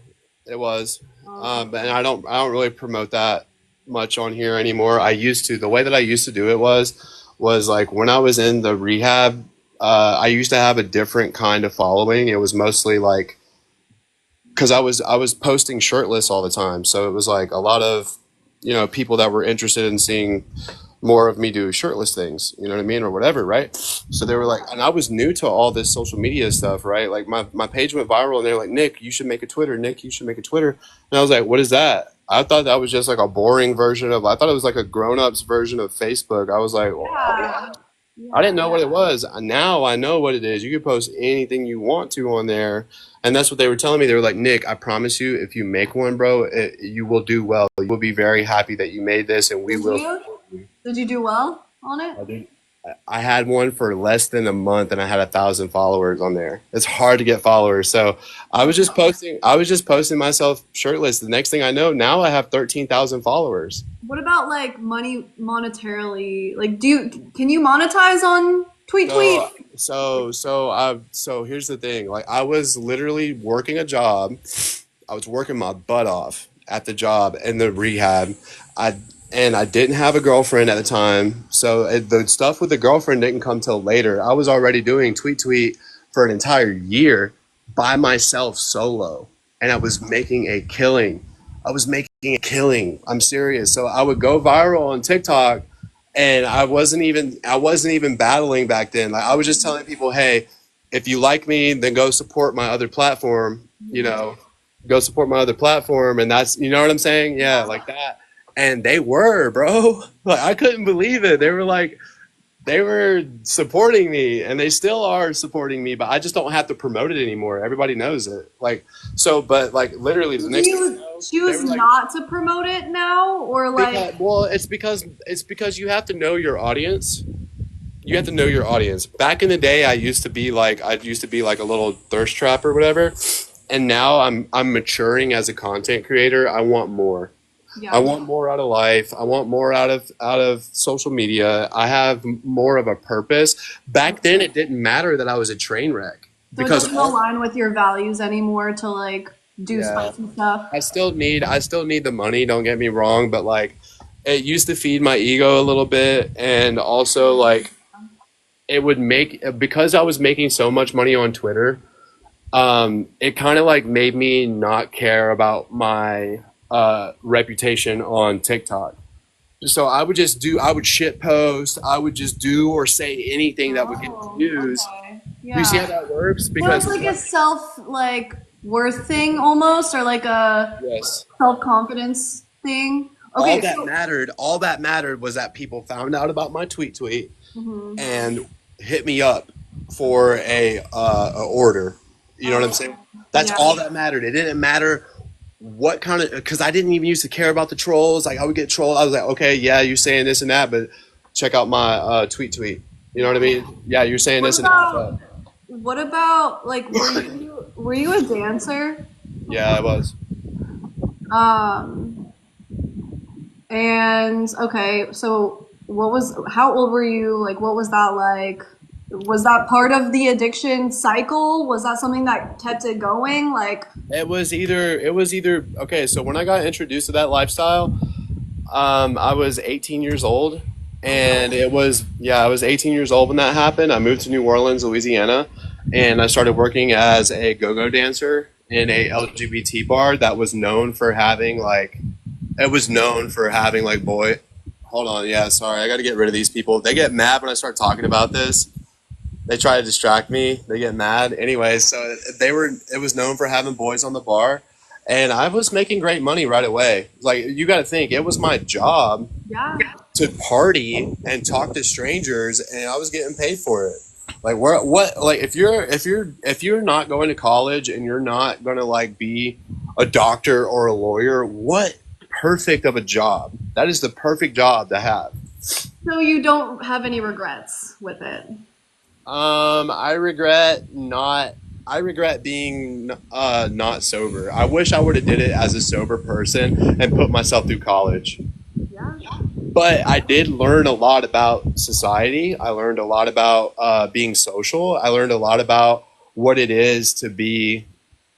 it was. Oh, okay. But I don't really promote that much on here anymore. I used to. The way that I used to do it was like when I was in the rehab. I used to have a different kind of following. It was mostly like because I was posting shirtless all the time, so it was like a lot of people that were interested in seeing more of me do shirtless things, you know what I mean, or whatever, right? So they were like, and I was new to all this social media stuff, right? Like my page went viral, and they're like, Nick, you should make a Twitter. Nick, you should make a Twitter. And I was like, what is that? I thought that was just like a boring version of. I thought it was like a grown ups version of Facebook. I was like, well, Yeah. I didn't know Yeah. what it was. Now I know what it is. You can post anything you want to on there. And that's what they were telling me. They were like, Nick, I promise you, if you make one, bro, you will do well. You will be very happy that you made this, and we Did will you? support you. Did you do well on it? I did. I had one for less than a month, and I had 1,000 followers on there. It's hard to get followers, so I was just posting. I was just posting myself shirtless. The next thing I know, now I have 13,000 followers. What about like money monetarily? Like, can you monetize on Tweet Tweet? So here's the thing. Like, I was literally working a job. I was working my butt off at the job and the rehab. I and I didn't have a girlfriend at the time, so the stuff with the girlfriend didn't come till later. I was already doing Tweet Tweet for an entire year by myself solo, and I was making a killing. I was making a killing. I'm serious. So I would go viral on TikTok, and I wasn't even battling back then. Like, I was just telling people, hey, if you like me, then go support my other platform. Go support my other platform, and that's, you know what I'm saying? Yeah, like that. And they were, bro. Like, I couldn't believe it. They were supporting me, and they still are supporting me, but I just don't have to promote it anymore. Everybody knows it. Like, so, but like literally the Do next thing you you know, they choose were like, not to promote it now, or like, well, it's because you have to know your audience. You have to know your audience. Back in the day, I used to be like a little thirst trap or whatever, and now I'm maturing as a content creator. I want more. I yeah? want more out of life. I want more out of social media. I have more of a purpose. Back then, it didn't matter that I was a train wreck So it because doesn't align with your values anymore to like do yeah, spicy stuff. I still need the money. Don't get me wrong, but like it used to feed my ego a little bit, and also like it would make because I was making so much money on Twitter. It kind of like made me not care about my reputation on TikTok. So I would shit post, I would just do or say anything that would get Oh, views. okay. Do you see how Yeah. that works? So it's Because like a self like worth thing almost, or like a yes, self confidence thing. all Okay, that so mattered, all that mattered was that people found out about my tweet mhm. and hit me up for a order. You know what I'm saying? Oh, That's yeah. all that mattered. It didn't matter what kind of, because I didn't even used to care about the trolls. Like, I would get trolled. I was like, okay, yeah, you're saying this and that, but check out my tweet. You know what I mean? Yeah, you're saying What this and that, about but like were you a dancer? yeah, I was. Um and okay, so how old were you? Like what was that like? Was that part of the addiction cycle? Was that something that kept it going? Like, It was either okay. So when I got introduced to that lifestyle, I was 18 years old, and I was 18 years old when that happened. I moved to New Orleans, Louisiana, and I started working as a go-go dancer in a LGBT bar that was known for having like, it was known for having like boy. Hold on, yeah, sorry, I got to get rid of these people. They get mad when I start talking about this. They try to distract me. They get mad. Anyways, so it was known for having boys on the bar, and I was making great money right away. Like, you got to think, it was my job yeah. to party and talk to strangers, and I was getting paid for it. Like, what like if you're not going to college and you're not going to like be a doctor or a lawyer, what perfect of a job. That is the perfect job to have. So you don't have any regrets with it. I regret not. I regret being not sober. I wish I would have did it as a sober person and put myself through college. Yeah. But I did learn a lot about society. I learned a lot about being social. I learned a lot about what it is to be.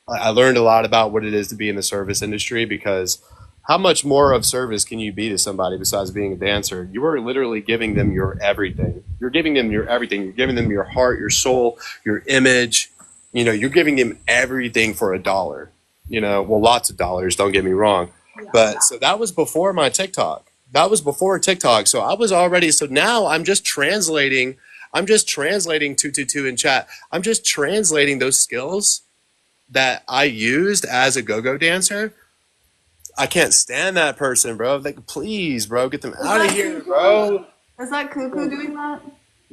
I learned a lot about what it is to be in the service industry, because how much more of service can you be to somebody besides being a dancer? You are literally giving them your everything. You're giving them your everything. You're giving them your heart, your soul, your image. You're giving them everything for a dollar. Well, lots of dollars, don't get me wrong. Yeah. But so that was before my TikTok. That was before TikTok. So I was already, so now I'm just translating 222 in chat. I'm just translating those skills that I used as a go-go dancer. I can't stand that person, bro. Like, please, bro, get them Is out of that here, Cuckoo? bro. Is that Cuckoo doing that?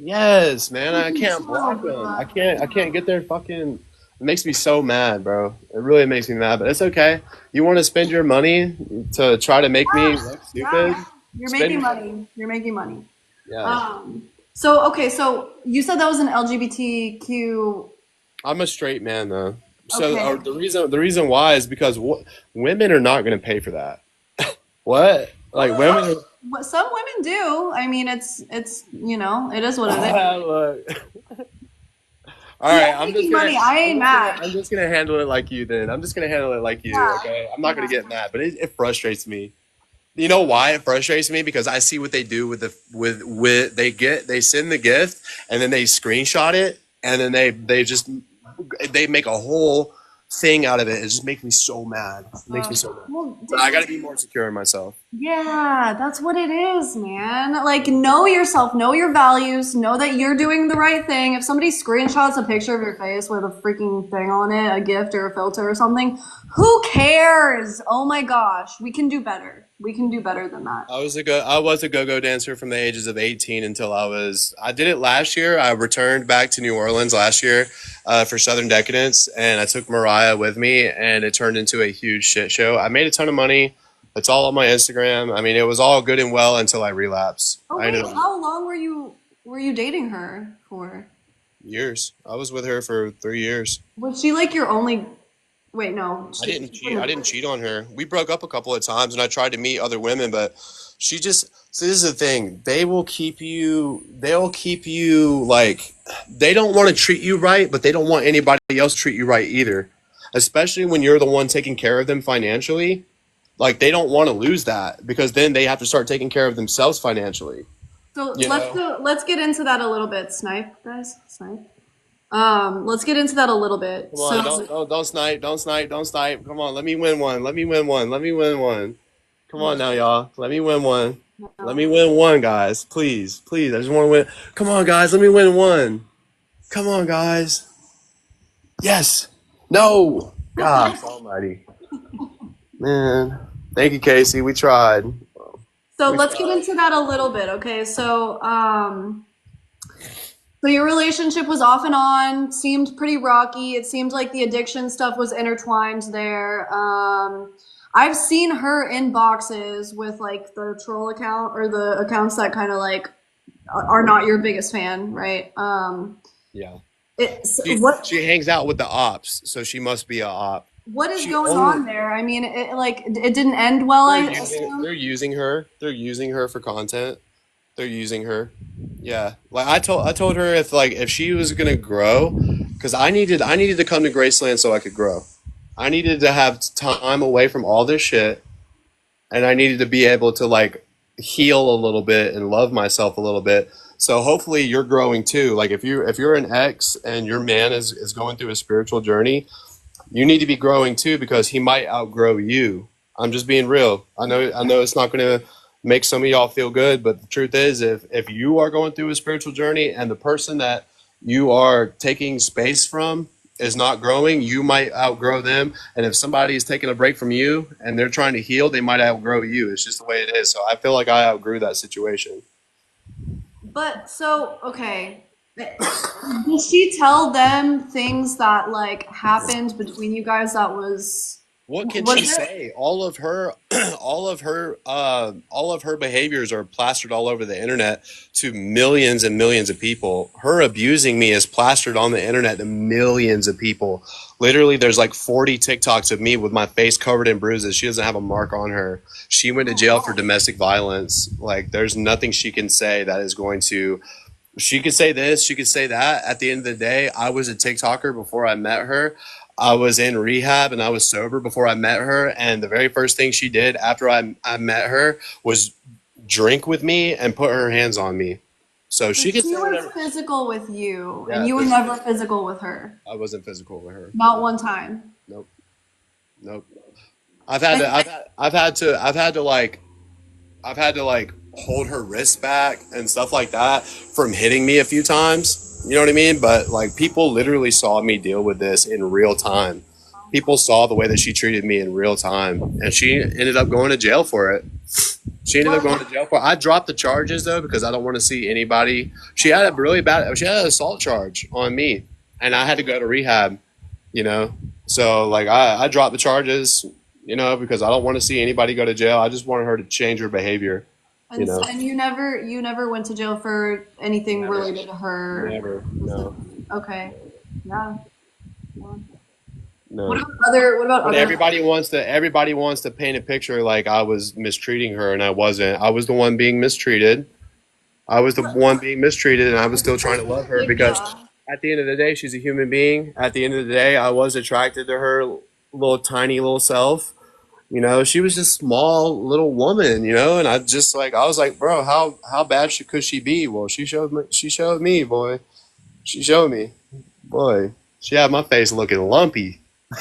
Yes, man. I Thank you can't so block them. much. I can't get their fucking. It makes me so mad, bro. It really makes me mad, but it's okay. You want to spend your money to try to make me look stupid? Yeah, you're Spend making your money. You're making money. yeah. So okay, so you said that was an LGBTQ. I'm a straight man though. So Okay. the reason why is because women are not going to pay for that. What? Like women are. Some women do. I mean, it's it is what it is. Look. All See, right, I'm making money. I ain't mad. I'm just gonna handle it like you. Then I'm just gonna handle it like you. Yeah. Okay, I'm not gonna get mad, but it frustrates me. You know why it frustrates me? Because I see what they do with they send the gift and then they screenshot it and then they make a whole thing out of it. It just makes me so mad. It makes me so mad. Well, But I got to be more secure in myself. yeah, that's what it is, man. Like, know yourself, know your values, know that you're doing the right thing. If somebody screenshots a picture of your face with a freaking thing on it, a gift or a filter or something, who cares? Oh my gosh, we can do better. We can do better than that. I was a go-go dancer from the ages of 18 until I did it last year. I returned back to New Orleans last year for Southern Decadence, and I took Mariah with me, and it turned into a huge shit show. I made a ton of money. It's all on my Instagram. I mean, it was all good and well until I relapsed. Oh I wait, ended up how long were you dating her for? years. I was with her for 3 years. Was she like your only? Wait, no. I didn't cheat. I didn't cheat on her. We broke up a couple of times, and I tried to meet other women, but she just. So this is the thing. They will keep you. They'll keep you like. They don't want to treat you right, but they don't want anybody else to treat you right either. Especially when you're the one taking care of them financially. Like they don't want to lose that because then they have to start taking care of themselves financially. So You know. let's get into that a little bit. Snipe, guys, snipe. Let's get into that a little bit. Come on, So don't snipe, don't snipe, don't snipe. Come on, let me win one. Let me win one. Let me win one. Come on now, y'all. Let me win one. Let me win one, guys. Please, please. I just want to win. Come on, guys. Let me win one. Come on, guys. Yes. No. God Almighty. Man. Thank you, Casey. We tried. so We let's get tried. into that a little bit, okay? So your relationship was off and on, seemed pretty rocky. It seemed like the addiction stuff was intertwined there. I've seen her in boxes with like the troll account or the accounts that kind of like are not your biggest fan, right? Yeah. What She hangs out with the ops, so she must be a op. is She going only on there? I mean, it didn't end well, I assume. they're using her. They're using her for content. They're using her. Yeah. Like I told her if she was gonna grow, because I needed to come to Graceland so I could grow. I needed to have time away from all this shit, and I needed to be able to like heal a little bit and love myself a little bit. So hopefully you're growing too. Like if you're an ex and your man is going through a spiritual journey, you need to be growing too because he might outgrow you. I'm just being real. I know it's not going to make some of y'all feel good, but the truth is if you are going through a spiritual journey and the person that you are taking space from is not growing, you might outgrow them. And if somebody is taking a break from you and they're trying to heal, they might outgrow you. It's just the way it is. So I feel like I outgrew that situation. But so, okay. Did she tell them things that like happened between you guys that What can was she it? say? All of her, all of her behaviors are plastered all over the internet to millions and millions of people. Her abusing me is plastered on the internet to millions of people. Literally, there's like 40 TikToks of me with my face covered in bruises. She doesn't have a mark on her. She went to jail for domestic violence. Like, there's nothing she can say that is going to. She could say this, she could say that. At the end of the day, I was a TikToker before I met her. I was in rehab and I was sober before I met her. And the very first thing she did after I met her was drink with me and put her hands on me. So So she could she say was whatever. physical with you, and Yeah, you were never physical with her. I wasn't physical with her. Not one time. Nope. Nope. I've had to like hold her wrist back and stuff like that from hitting me a few times. You know what I mean? But like people literally saw me deal with this in real time. People saw the way that she treated me in real time, and she ended up going to jail for it. She ended up going to jail for. I dropped the charges though because I don't want to see anybody. She had a really bad. She had an assault charge on me, and I had to go to rehab. You know, so like I dropped the charges. You know, because I don't want to see anybody go to jail. I just wanted her to change her behavior. You know, And you never went to jail for anything never, related to her. never, no, Okay. Yeah. Yeah. no. What about But other? everybody wants to paint a picture like I was mistreating her, and I wasn't. I was the one being mistreated. I was the one being mistreated, and I was still trying to love her because Yeah. at the end of the day, she's a human being. At the end of the day, I was attracted to her little tiny little self. You know, she was just small little woman. You know, and I was like, bro, how bad could she be? Well, she showed me. She showed me, boy. She showed me, boy. She had my face looking lumpy.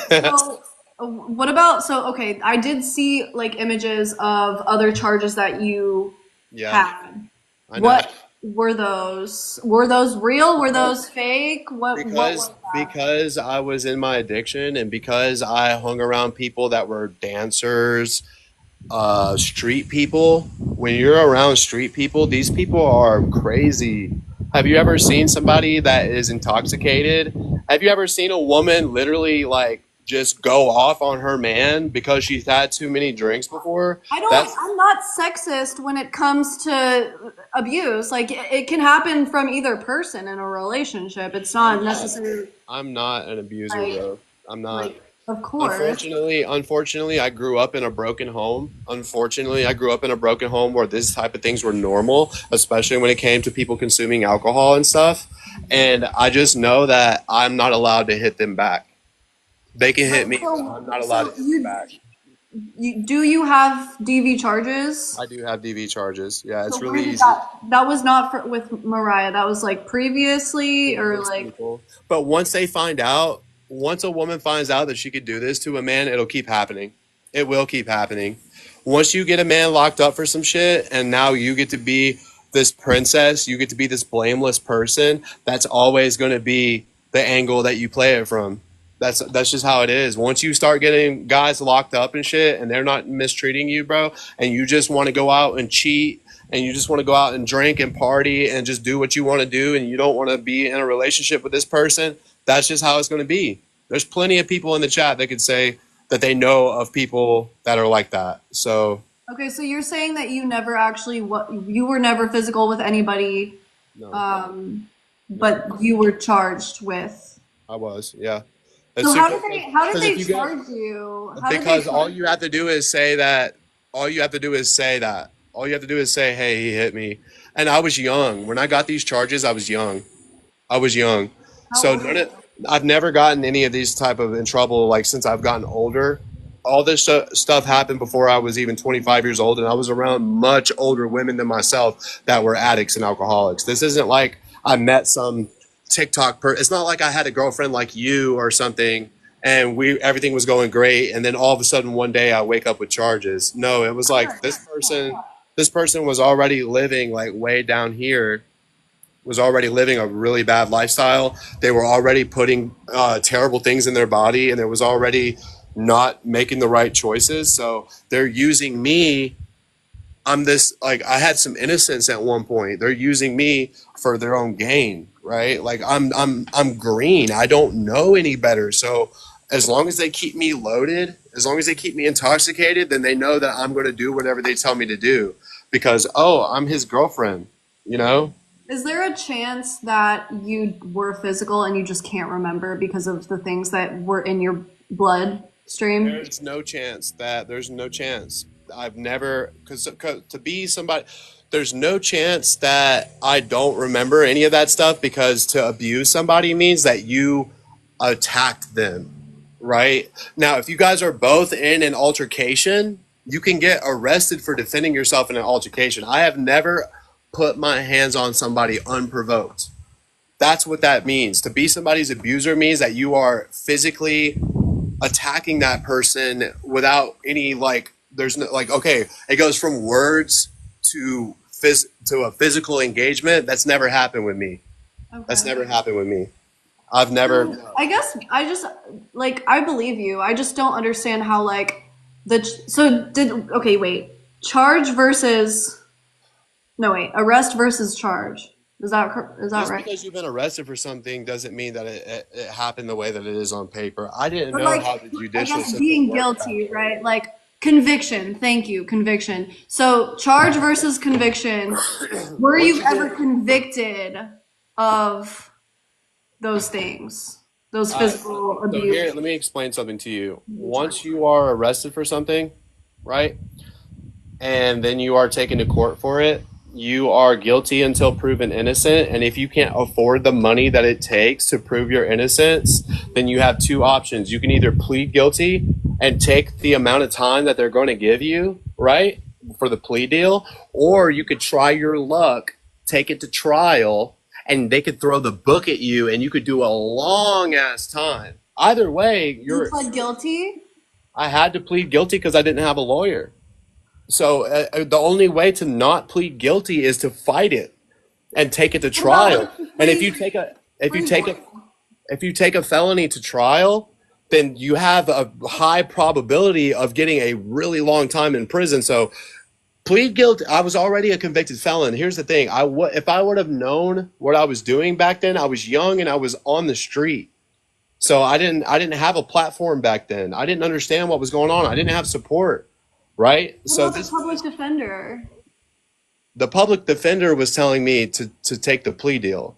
So, what about, so, okay, I did see like images of other charges that you Yeah, had. I know. What were those? Were those real? Were those fake? What was that? Because I was in my addiction and because I hung around people that were dancers, street people. When you're around street people, these people are crazy. Have you ever seen somebody that is intoxicated? Have you ever seen a woman literally like just go off on her man because she's had too many drinks before? That's I'm not sexist when it comes to abuse. Like it can happen from either person in a relationship. It's I'm not not. necessarily I'm not an abuser, like bro. I'm not. of course. Unfortunately, I grew up in a broken home. Unfortunately, I grew up in a broken home where this type of things were normal, especially when it came to people consuming alcohol and stuff. And I just know that I'm not allowed to hit them back. They can hit So, me, but I'm not allowed so to hit them back. you have DV charges? I do have DV charges. Yeah, So it's where really did easy. that was not with Mariah. That was like previously or Previous like people. But once they find out, once a woman finds out that she could do this to a man, it'll keep happening. It will keep happening. Once you get a man locked up for some shit and now you get to be this princess, you get to be this blameless person, that's always going to be the angle that you play it from. That's just how it is. Once you start getting guys locked up and shit and they're not mistreating you, bro, and you just want to go out and cheat and you just want to go out and drink and party and just do what you want to do and you don't want to be in a relationship with this person, that's just how it's going to be. There's plenty of people in the chat that could say that they know of people that are like that. So, okay, so you're saying that you never actually what you were never physical with anybody, no, um, no, but you were charged with. I was, yeah. It's So super, how did because if they you get, charge you? How did they because all charge you have to do is say that, all you have to do is say that. All you have to do is say, hey, he hit me. And I was young. When I got these charges, I was young. I was young. How So old were you? I've never gotten any of these type of in trouble like since I've gotten older. All this stuff happened before I was even 25 years old, and I was around much older women than myself that were addicts and alcoholics. This isn't like I met some it's not like I had a girlfriend like you or something, and we everything was going great, and then all of a sudden one day I wake up with charges. No, it was like this person was already living like way down here, was already living a really bad lifestyle. They were already putting terrible things in their body, and it was already not making the right choices. So they're using me. I'm this like I had some innocence at one point. They're using me for their own gain, right? Like I'm green. I don't know any better. So as long as they keep me loaded, as long as they keep me intoxicated, then they know that I'm going to do whatever they tell me to do because I'm his girlfriend, you know? Is there a chance that you were physical and you just can't remember because of the things that were in your bloodstream? There's no chance. I've never, because to be somebody, there's no chance that I don't remember any of that stuff because to abuse somebody means that you attacked them, right? Now, if you guys are both in an altercation, you can get arrested for defending yourself in an altercation. I have never put my hands on somebody unprovoked. That's what that means. To be somebody's abuser means that you are physically attacking that person without any like there's no like okay, it goes from words to to a physical engagement. That's never happened with me. That's Okay. never happened with me. I've never I guess I just like I believe you. I just don't understand how like so did okay, wait. charge versus no wait, arrest versus charge. Is that Just right? because you've been arrested for something doesn't mean that it happened the way that it is on paper. I didn't But know like, how the I judicial guess system being worked back guilty, then. right? Like conviction. Thank you, conviction. So charge versus conviction. Were Once you you ever get, convicted of those things? Those uh, physical so abuse? here, let me explain something to you. Once you are arrested for something, right, and then you are taken to court for it, you are guilty until proven innocent. And if you can't afford the money that it takes to prove your innocence, then you have two options. You can either plead guilty and take the amount of time that they're going to give you, right, for the plea deal, or you could try your luck, take it to trial, and they could throw the book at you and you could do a long ass time. Either way, You you're pled guilty? I had to plead guilty because I didn't have a lawyer. So the only way to not plead guilty is to fight it and take it to What about trial. like the And if you free take board? a if you take a felony to trial, then you have a high probability of getting a really long time in prison. So plead guilty. I was already a convicted felon. Here's the thing: if I would have known what I was doing back then, I was young and I was on the street. So I didn't have a platform back then. I didn't understand what was going on. I didn't have support, right? What So about the this public defender? the public defender was telling me to take the plea deal.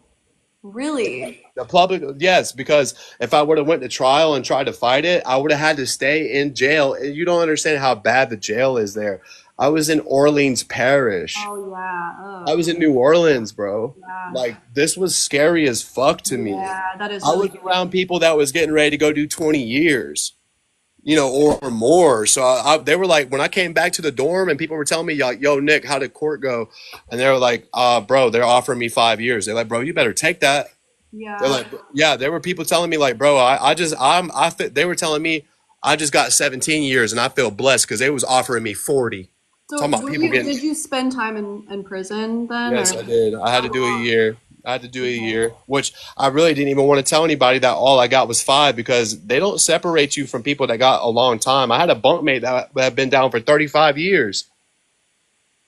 Really? The public, yes, because if I would have went to trial and tried to fight it, I would have had to stay in jail. You don't understand how bad the jail is there. I was in Orleans Parish. Oh yeah. I Oh was in New Orleans, bro. yeah. Like this was scary as fuck to me. Yeah, that is I really was around people that was getting ready to go do 20 years, or more. So they were like, when I came back to the dorm and people were telling me, like, yo, Nick, how did court go? And they were like, bro, they're offering me 5 years. They're like, bro, you better take that. They're yeah. like, yeah, there were people telling me like, bro, they were telling me I just got 17 years and I feel blessed because they was offering me 40. So Talking about people getting, did you spend time in prison then or yes, I did. I had to oh, do a wow. year. I had to do a Okay. year, which I really didn't even want to tell anybody that all I got was 5 because they don't separate you from people that got a long time. I had a bunkmate that had been down for 35 years.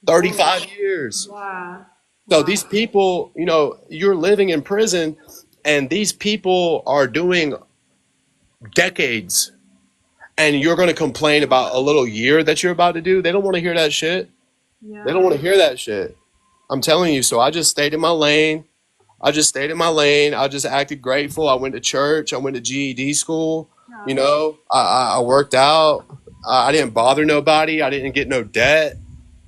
Whoa. 35 years. Yeah. So Wow. these people, you're living in prison and these people are doing decades and you're going to complain about a little year that you're about to do. They don't want to hear that shit. They don't Yeah. want to hear that shit. I'm telling you. So I just stayed in my lane. I just stayed in my lane. I just acted grateful. I went to church. I went to GED school. Yeah. I worked out. I didn't bother nobody. I didn't get no debt.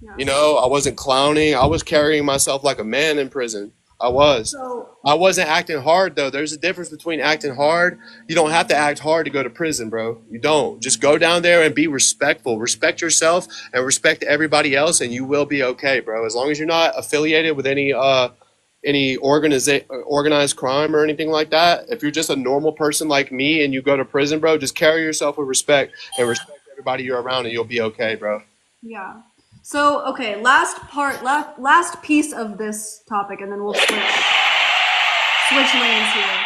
Yeah. I wasn't clowning. I was carrying myself like a man in prison. I was. So I wasn't acting hard though. There's a difference between acting hard. You don't have to act hard to go to prison, bro. You don't. Just go down there and be respectful. Respect yourself and respect everybody else, and you will be okay, bro. As long as you're not affiliated with any organized crime or anything like that. If you're just a normal person like me and you go to prison, bro, just carry yourself with respect and respect everybody you're around, and you'll be okay, bro. yeah. So okay, last piece of this topic, and then we'll switch lanes here.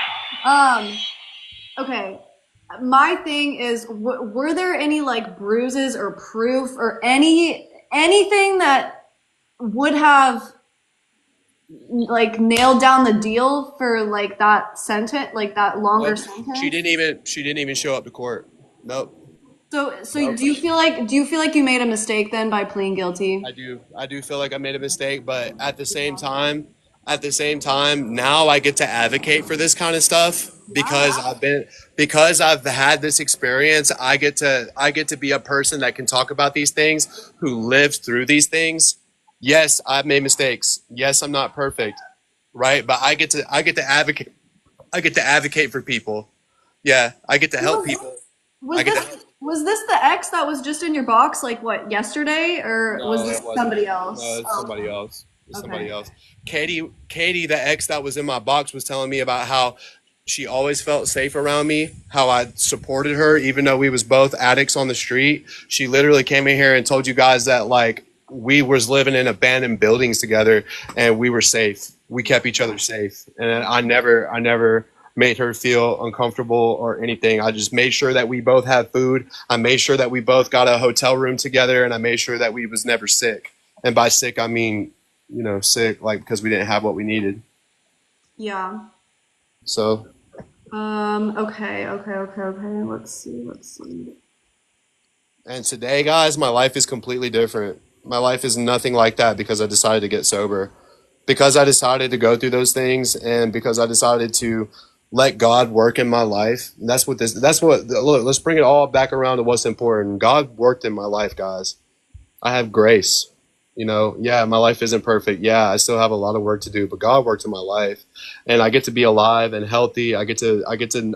Okay. My thing is, were there any like bruises or proof or anything that would have like nailed down the deal for like that sentence, like that longer Nope. She sentence? didn't even show up to court. Nope. So Nope. do you feel like you made a mistake then by pleading guilty? I do feel like I made a mistake, but at the same time, now I get to advocate for this kind of stuff because Yeah. I've had this experience. I get to be a person that can talk about these things, who lived through these things. Yes, I've made mistakes. Yes, I'm not perfect, right? But I get to advocate. I get to advocate for people. Yeah, I get to help Was people. was I get to this help. was this the ex that was just in your box like what yesterday, or was No, this it wasn't. somebody No, else? it's Oh, somebody else. It's somebody okay. else. Katie, the ex that was in my box, was telling me about how she always felt safe around me, how I supported her, even though we was both addicts on the street. She literally came in here and told you guys that like we was living in abandoned buildings together and we were safe. We kept each other safe. And made her feel uncomfortable or anything. I just made sure that we both had food. I made sure that we both got a hotel room together, and I made sure that we was never sick. And by sick, I mean, sick, like because we didn't have what we needed. Yeah. So, Okay. Let's see. and today, guys, my life is completely different. My life is nothing like that because I decided to get sober. Because I decided to go through those things and because I decided to let God work in my life. And look, let's bring it all back around to what's important. God worked in my life, guys. I have grace. Yeah, my life isn't perfect. Yeah, I still have a lot of work to do, but God worked in my life and I get to be alive and healthy.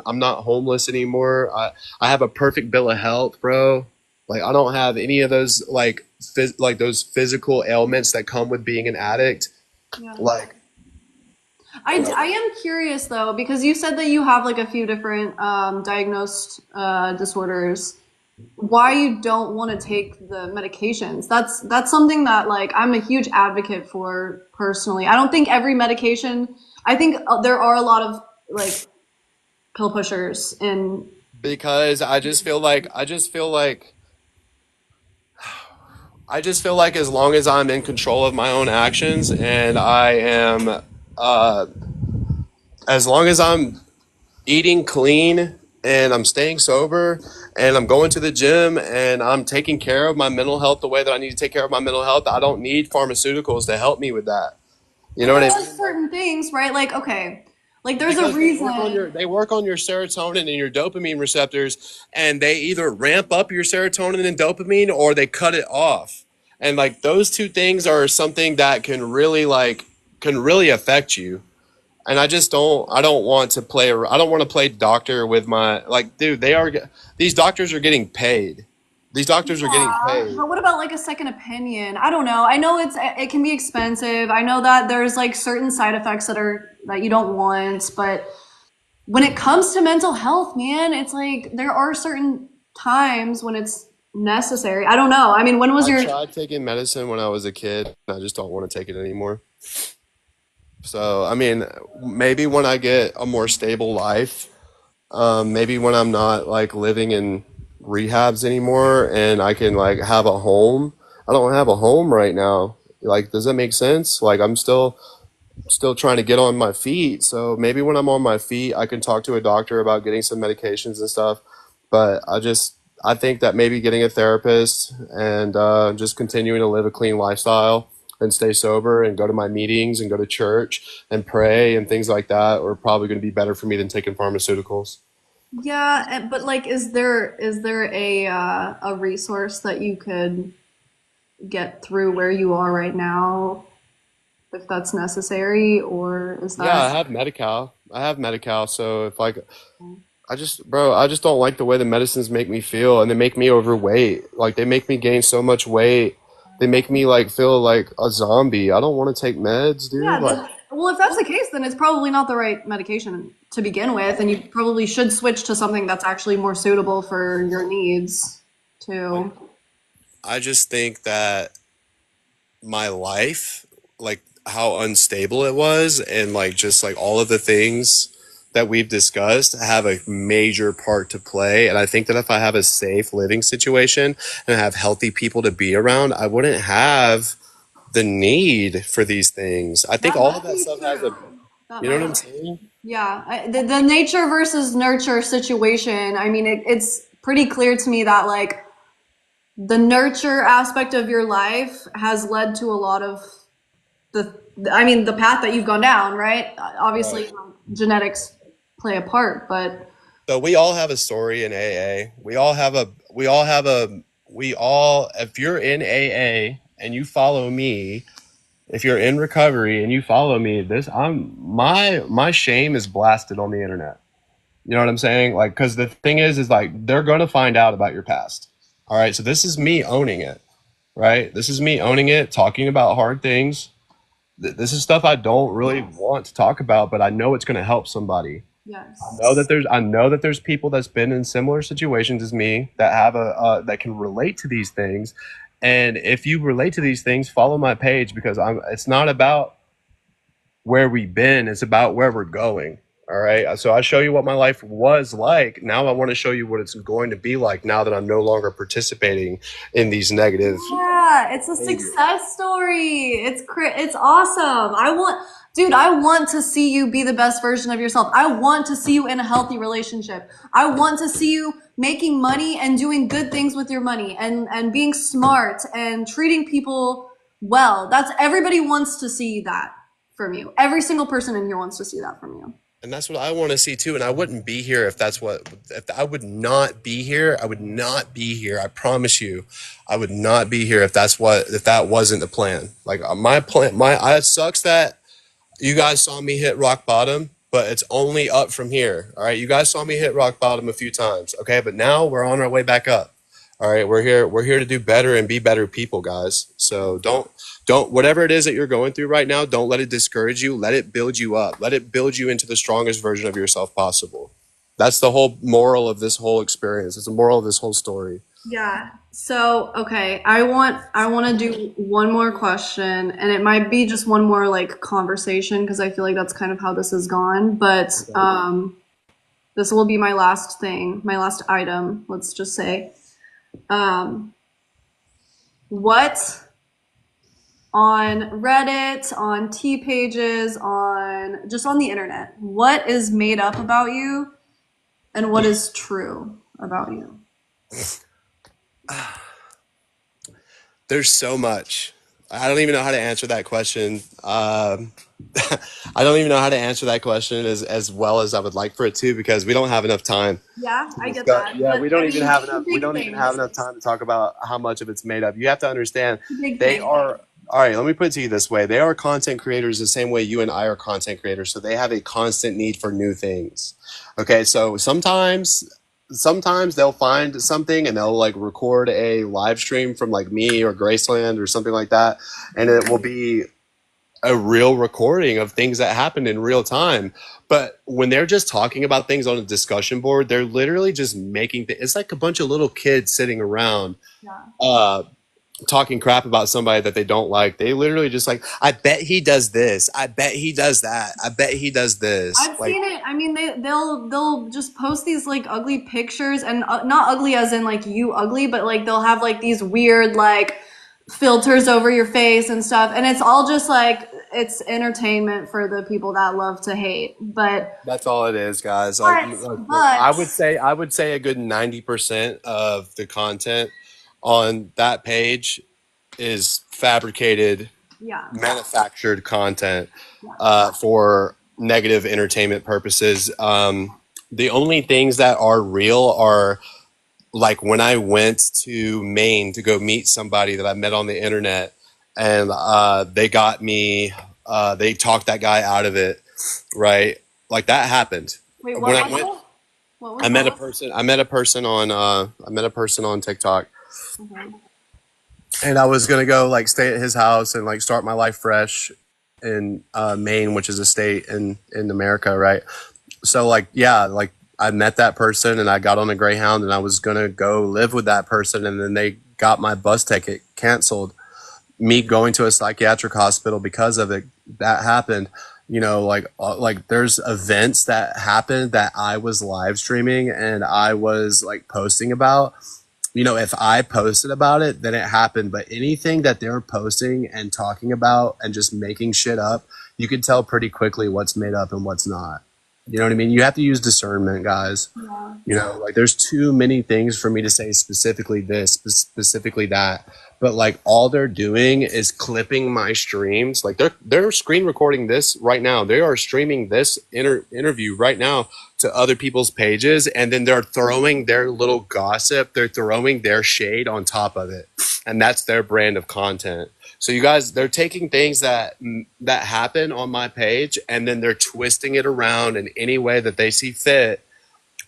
I'm not homeless anymore. I have a perfect bill of health, bro. Like I don't have any of those like those physical ailments that come with being an addict. Yeah. Like, I am curious though, because you said that you have like a few different diagnosed disorders. Why you don't want to take the medications? That's something that like I'm a huge advocate for personally. I don't think every medication. I think there are a lot of like pill pushers and because I just feel like as long as I'm in control of my own actions and uh, as long as I'm eating clean and I'm staying sober and I'm going to the gym and I'm taking care of my mental health the way that I need to take care of my mental health, I don't need pharmaceuticals to help me with that. You but know what there I are mean? certain things, right? Like okay, like there's a Because reason. they work on your serotonin and your dopamine receptors, and they either ramp up your serotonin and dopamine or they cut it off. And like those two things are something that can really affect you. And I don't want to I don't want to play doctor with my, like, dude, these doctors are getting paid. These doctors are getting Yeah, paid. but what about like a second opinion? I don't know. I know it can be expensive. I know that there's like certain side effects that you don't want, but when it comes to mental health, man, it's like there are certain times when it's necessary. I don't know. I mean, when was I your tried taking medicine when I was a kid. I just don't want to take it anymore. So, I mean, maybe when I get a more stable life, maybe when I'm not like living in rehabs anymore and I can like have a home. I don't have a home right now. Like, does that make sense? Like, I'm still trying to get on my feet. So maybe when I'm on my feet, I can talk to a doctor about getting some medications and stuff. But I think that maybe getting a therapist and just continuing to live a clean lifestyle and stay sober and go to my meetings and go to church and pray and things like that are probably going to be better for me than taking pharmaceuticals. yeah, but like is there a resource that you could get through where you are right now if that's necessary or is Yeah, that I have Medi-Cal. So if like, I just don't like the way the medicines make me feel, and they make me overweight. Like they make me gain so much weight. They make me like feel like a zombie. I don't want to take meds, dude. Yeah, Like, well, if that's the case, then it's probably not the right medication to begin with, and you probably should switch to something that's actually more suitable for your needs, too. I just think that my life, like how unstable it was, and like just like all of the things that we've discussed have a major part to play. And I think that if I have a safe living situation and I have healthy people to be around, I wouldn't have the need for these things. I think That all of might that be stuff has a, true. That you know what might, I'm saying? yeah. The nature versus nurture situation. I mean, it's pretty clear to me that like the nurture aspect of your life has led to a lot of the, I mean, the path that you've gone down, right? Obviously, Right. genetics play a part, but So we all have a story in AA. If you're in AA and you follow me, if you're in recovery and you follow me, my shame is blasted on the internet. You know what I'm saying? Like, because the thing is like they're gonna find out about your past. All right, so this is me owning it, right? This is me owning it, talking about hard things. This is stuff I don't really want to talk about, but I know it's gonna help somebody. yes. I know that there's people that's been in similar situations as me that that can relate to these things. And if you relate to these things, follow my page because it's not about where we've been, it's about where we're going. All right. So I show you what my life was like. Now I want to show you what it's going to be like now that I'm no longer participating in these negative Yeah, it's a behaviors. success story. It's awesome. Dude, I want to see you be the best version of yourself. I want to see you in a healthy relationship. I want to see you making money and doing good things with your money and being smart and treating people well. That's everybody wants to see that from you. Every single person in here wants to see that from you. And that's what I want to see too. And I wouldn't be here if that's what, if I would not be here. I would not be here. I promise you, I would not be here if if that wasn't the plan. Like my plan, it sucks that you guys saw me hit rock bottom, but it's only up from here. All right. You guys saw me hit rock bottom a few times. Okay. But now we're on our way back up. All right. We're here to do better and be better people, guys. So whatever it is that you're going through right now, don't let it discourage you. Let it build you up. Let it build you into the strongest version of yourself possible. That's the whole moral of this whole experience. It's the moral of this whole story. Yeah. So, okay, I want to do one more question, and it might be just one more like conversation because I feel like that's kind of how this has gone, but this will be my last thing, my last item, let's just say. Um what on Reddit, on T pages, on just on the internet, what is made up about you and what is true about you? There's so much. I don't even know how to answer that question. I don't even know how to answer that question as well as I would like for it to because we don't have enough time Yeah, to I get discuss. that. Yeah, But we I don't even mean, have two enough. We big don't even have things. enough time to talk about how much of it's made up. You have to understand Two big they things. are. All right, let me put it to you this way. They are content creators the same way you and I are content creators. So they have a constant need for new things. Okay, so sometimes they'll find something and they'll like record a live stream from like me or Graceland or something like that, and it will be a real recording of things that happened in real time. But when they're just talking about things on a discussion board, they're literally just making it's like a bunch of little kids sitting around Yeah. uh talking crap about somebody that they don't like. They literally just like, I bet he does this. I bet he does that. I bet he does this. I've Like seen it. I mean, they'll just post these like ugly pictures and not ugly as in like you ugly, but like they'll have like these weird like filters over your face and stuff, and it's all just like it's entertainment for the people that love to hate. that's all it is, guys. But I but would say a good 90% of the content on that page is fabricated, yeah, manufactured content yeah, for negative entertainment purposes. The only things that are real are like when I went to Maine to go meet somebody that I met on the internet, and they got me, they talked that guy out of it, right? Like that happened. wait, When what I was went, it? What was that? I met a person on TikTok, Okay. and I was gonna go like stay at his house and like start my life fresh in Maine, which is a state in America, right? So like yeah, like I met that person and I got on a Greyhound and I was gonna go live with that person, and then they got my bus ticket canceled. Me going to a psychiatric hospital because of it. That happened. You know, like there's events that happened that I was live streaming and I was like posting about. You know, if I posted about it, then it happened. But anything that they're posting and talking about and just making shit up, you can tell pretty quickly what's made up and what's not. You know what I mean? You have to use discernment, guys. Yeah. You know, like there's too many things for me to say specifically this, specifically that. But like all they're doing is clipping my streams. Like they're screen recording this right now. They are streaming this interview right now to other people's pages, and then they're throwing their little gossip. They're throwing their shade on top of it, and that's their brand of content. So you guys, they're taking things that happen on my page, and then they're twisting it around in any way that they see fit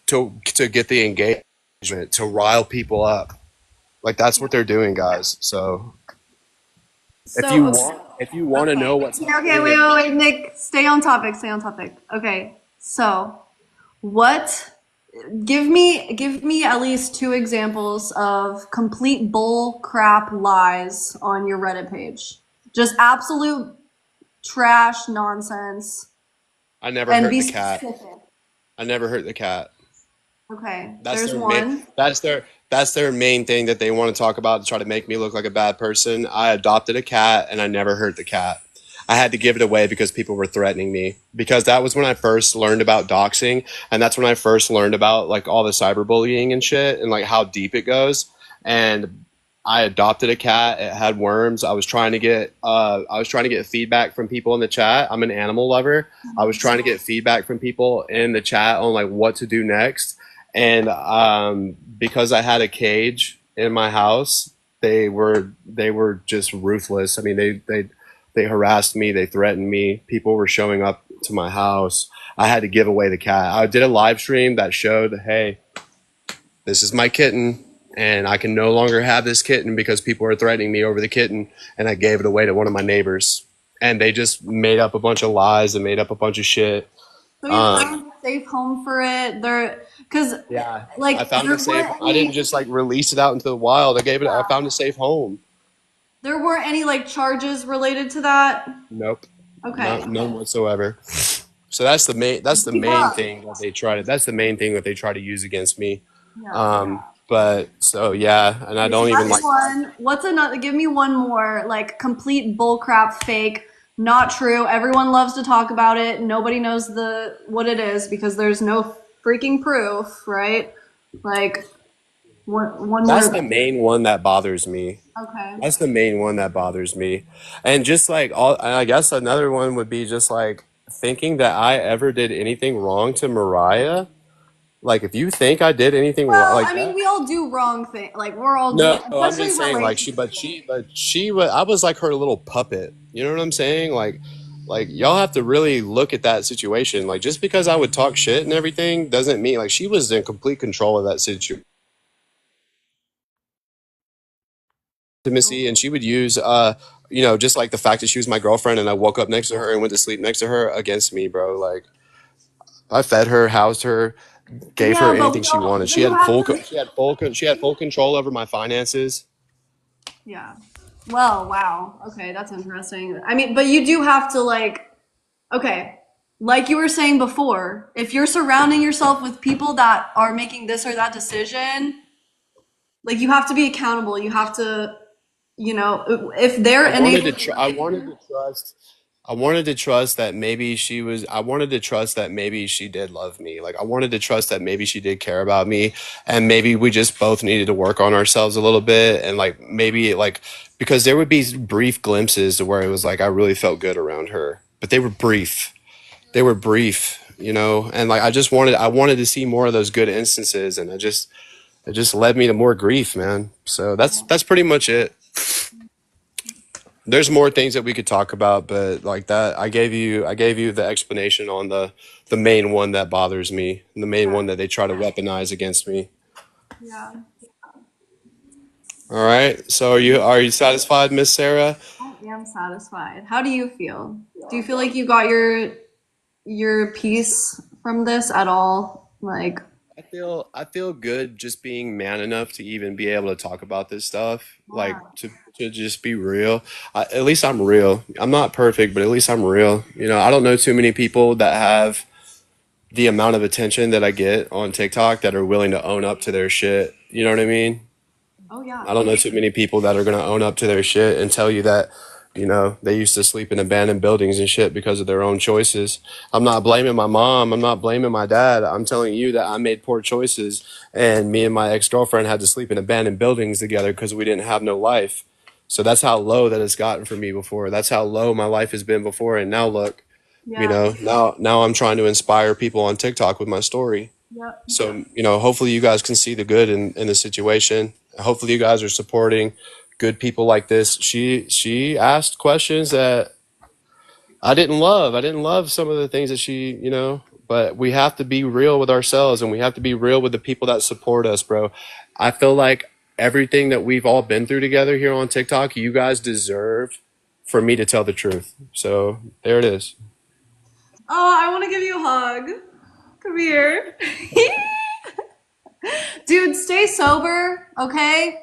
to get the engagement, to rile people up. Like that's what they're doing, guys. So So okay. if you want to know what's Okay, okay, wait, Nick, stay on topic, stay on topic. Okay, so what? Give me at least two examples of complete bull crap lies on your Reddit page. Just absolute trash nonsense. I never And hurt be the cat. specific. I never hurt the cat. Okay, That's there's their main. one. That's their. That's their main thing that they want to talk about to try to make me look like a bad person. I adopted a cat and I never hurt the cat. I had to give it away because people were threatening me. Because that was when I first learned about doxing, and that's when I first learned about like all the cyberbullying and shit, and like how deep it goes. And I adopted a cat. It had worms. I was trying to get feedback from people in the chat. I'm an animal lover. I was trying to get feedback from people in the chat on like what to do next. And because I had a cage in my house, they were just ruthless. I mean, they harassed me. They threatened me. People were showing up to my house. I had to give away the cat. I did a live stream that showed, hey, this is my kitten, and I can no longer have this kitten because people are threatening me over the kitten, and I gave it away to one of my neighbors. And they just made up a bunch of lies and made up a bunch of shit. So you Um, found a safe home for it. There, because yeah, I like found a safe. I didn't just like release it out into the wild. I gave it. I found a safe home. there weren't any like charges related to that. Nope, Okay. not none whatsoever. So that's the main. That's the main Yeah. thing that they try to. That's the main thing that they try to use against me. Yeah. But so yeah, and I Okay, so don't even that's like. one. What's another? Give me one more. Like complete bullcrap, fake, not true. Everyone loves to talk about it. Nobody knows the what it is because there's no freaking proof, right? Like one That's more. the main one that bothers me. Okay. That's the main one that bothers me. And just like all, and I guess another one would be just like thinking that I ever did anything wrong to Mariah. Like if you think I did anything wrong Well, like I mean, that, we all do wrong things. Like we're all doing, no, I'm especially just saying like she was, I was like her little puppet. You know what I'm saying? Like y'all have to really look at that situation. Like just because I would talk shit and everything doesn't mean like she was in complete control of that situation. Intimacy, and she would use just like the fact that she was my girlfriend and I woke up next to her and went to sleep next to her against me, bro. Like I fed her, housed her, gave her Yeah, but anything she wanted. then you have to. She had full control over my finances. Yeah. Well, wow. Okay, that's interesting. I mean, but you do have to like, okay, like you were saying before, if you're surrounding yourself with people that are making this or that decision, like you have to be accountable. You have to, if they're enabling your I wanted behavior. to trust. I wanted to trust that maybe she was. I wanted to trust that maybe she did love me. Like I wanted to trust that maybe she did care about me, and maybe we just both needed to work on ourselves a little bit, and like maybe like because there would be brief glimpses where it was like I really felt good around her, but they were brief. They were brief, and like I wanted to see more of those good instances, and it just led me to more grief, man. So that's pretty much it. There's more things that we could talk about, but like that, I gave you the explanation on the main one that bothers me, the main Yeah, one that they try to weaponize against me. yeah. All right. So are you satisfied, Miss Sarah? I am satisfied. How do you feel? Do you feel like you got your piece from this at all? Like, I feel good just being man enough to even be able to talk about this stuff, like wow. to just be real. At least I'm real. I'm not perfect, but at least I'm real. I don't know too many people that have the amount of attention that I get on TikTok that are willing to own up to their shit. You know what I mean? Oh yeah. I don't know too many people that are going to own up to their shit and tell you that, they used to sleep in abandoned buildings and shit because of their own choices. I'm not blaming my mom. I'm not blaming my dad. I'm telling you that I made poor choices and me and my ex-girlfriend had to sleep in abandoned buildings together because we didn't have no life. So that's how low that it's gotten for me before. That's how low my life has been before. And now look, Yeah. now I'm trying to inspire people on TikTok with my story. Yep. So, hopefully you guys can see the good in the situation. Hopefully you guys are supporting good people like this. She asked questions that I didn't love. I didn't love some of the things that but we have to be real with ourselves and we have to be real with the people that support us, bro. I feel like everything that we've all been through together here on TikTok, you guys deserve for me to tell the truth. So, there it is. Oh, I want to give you a hug. Come here. Dude, stay sober, okay?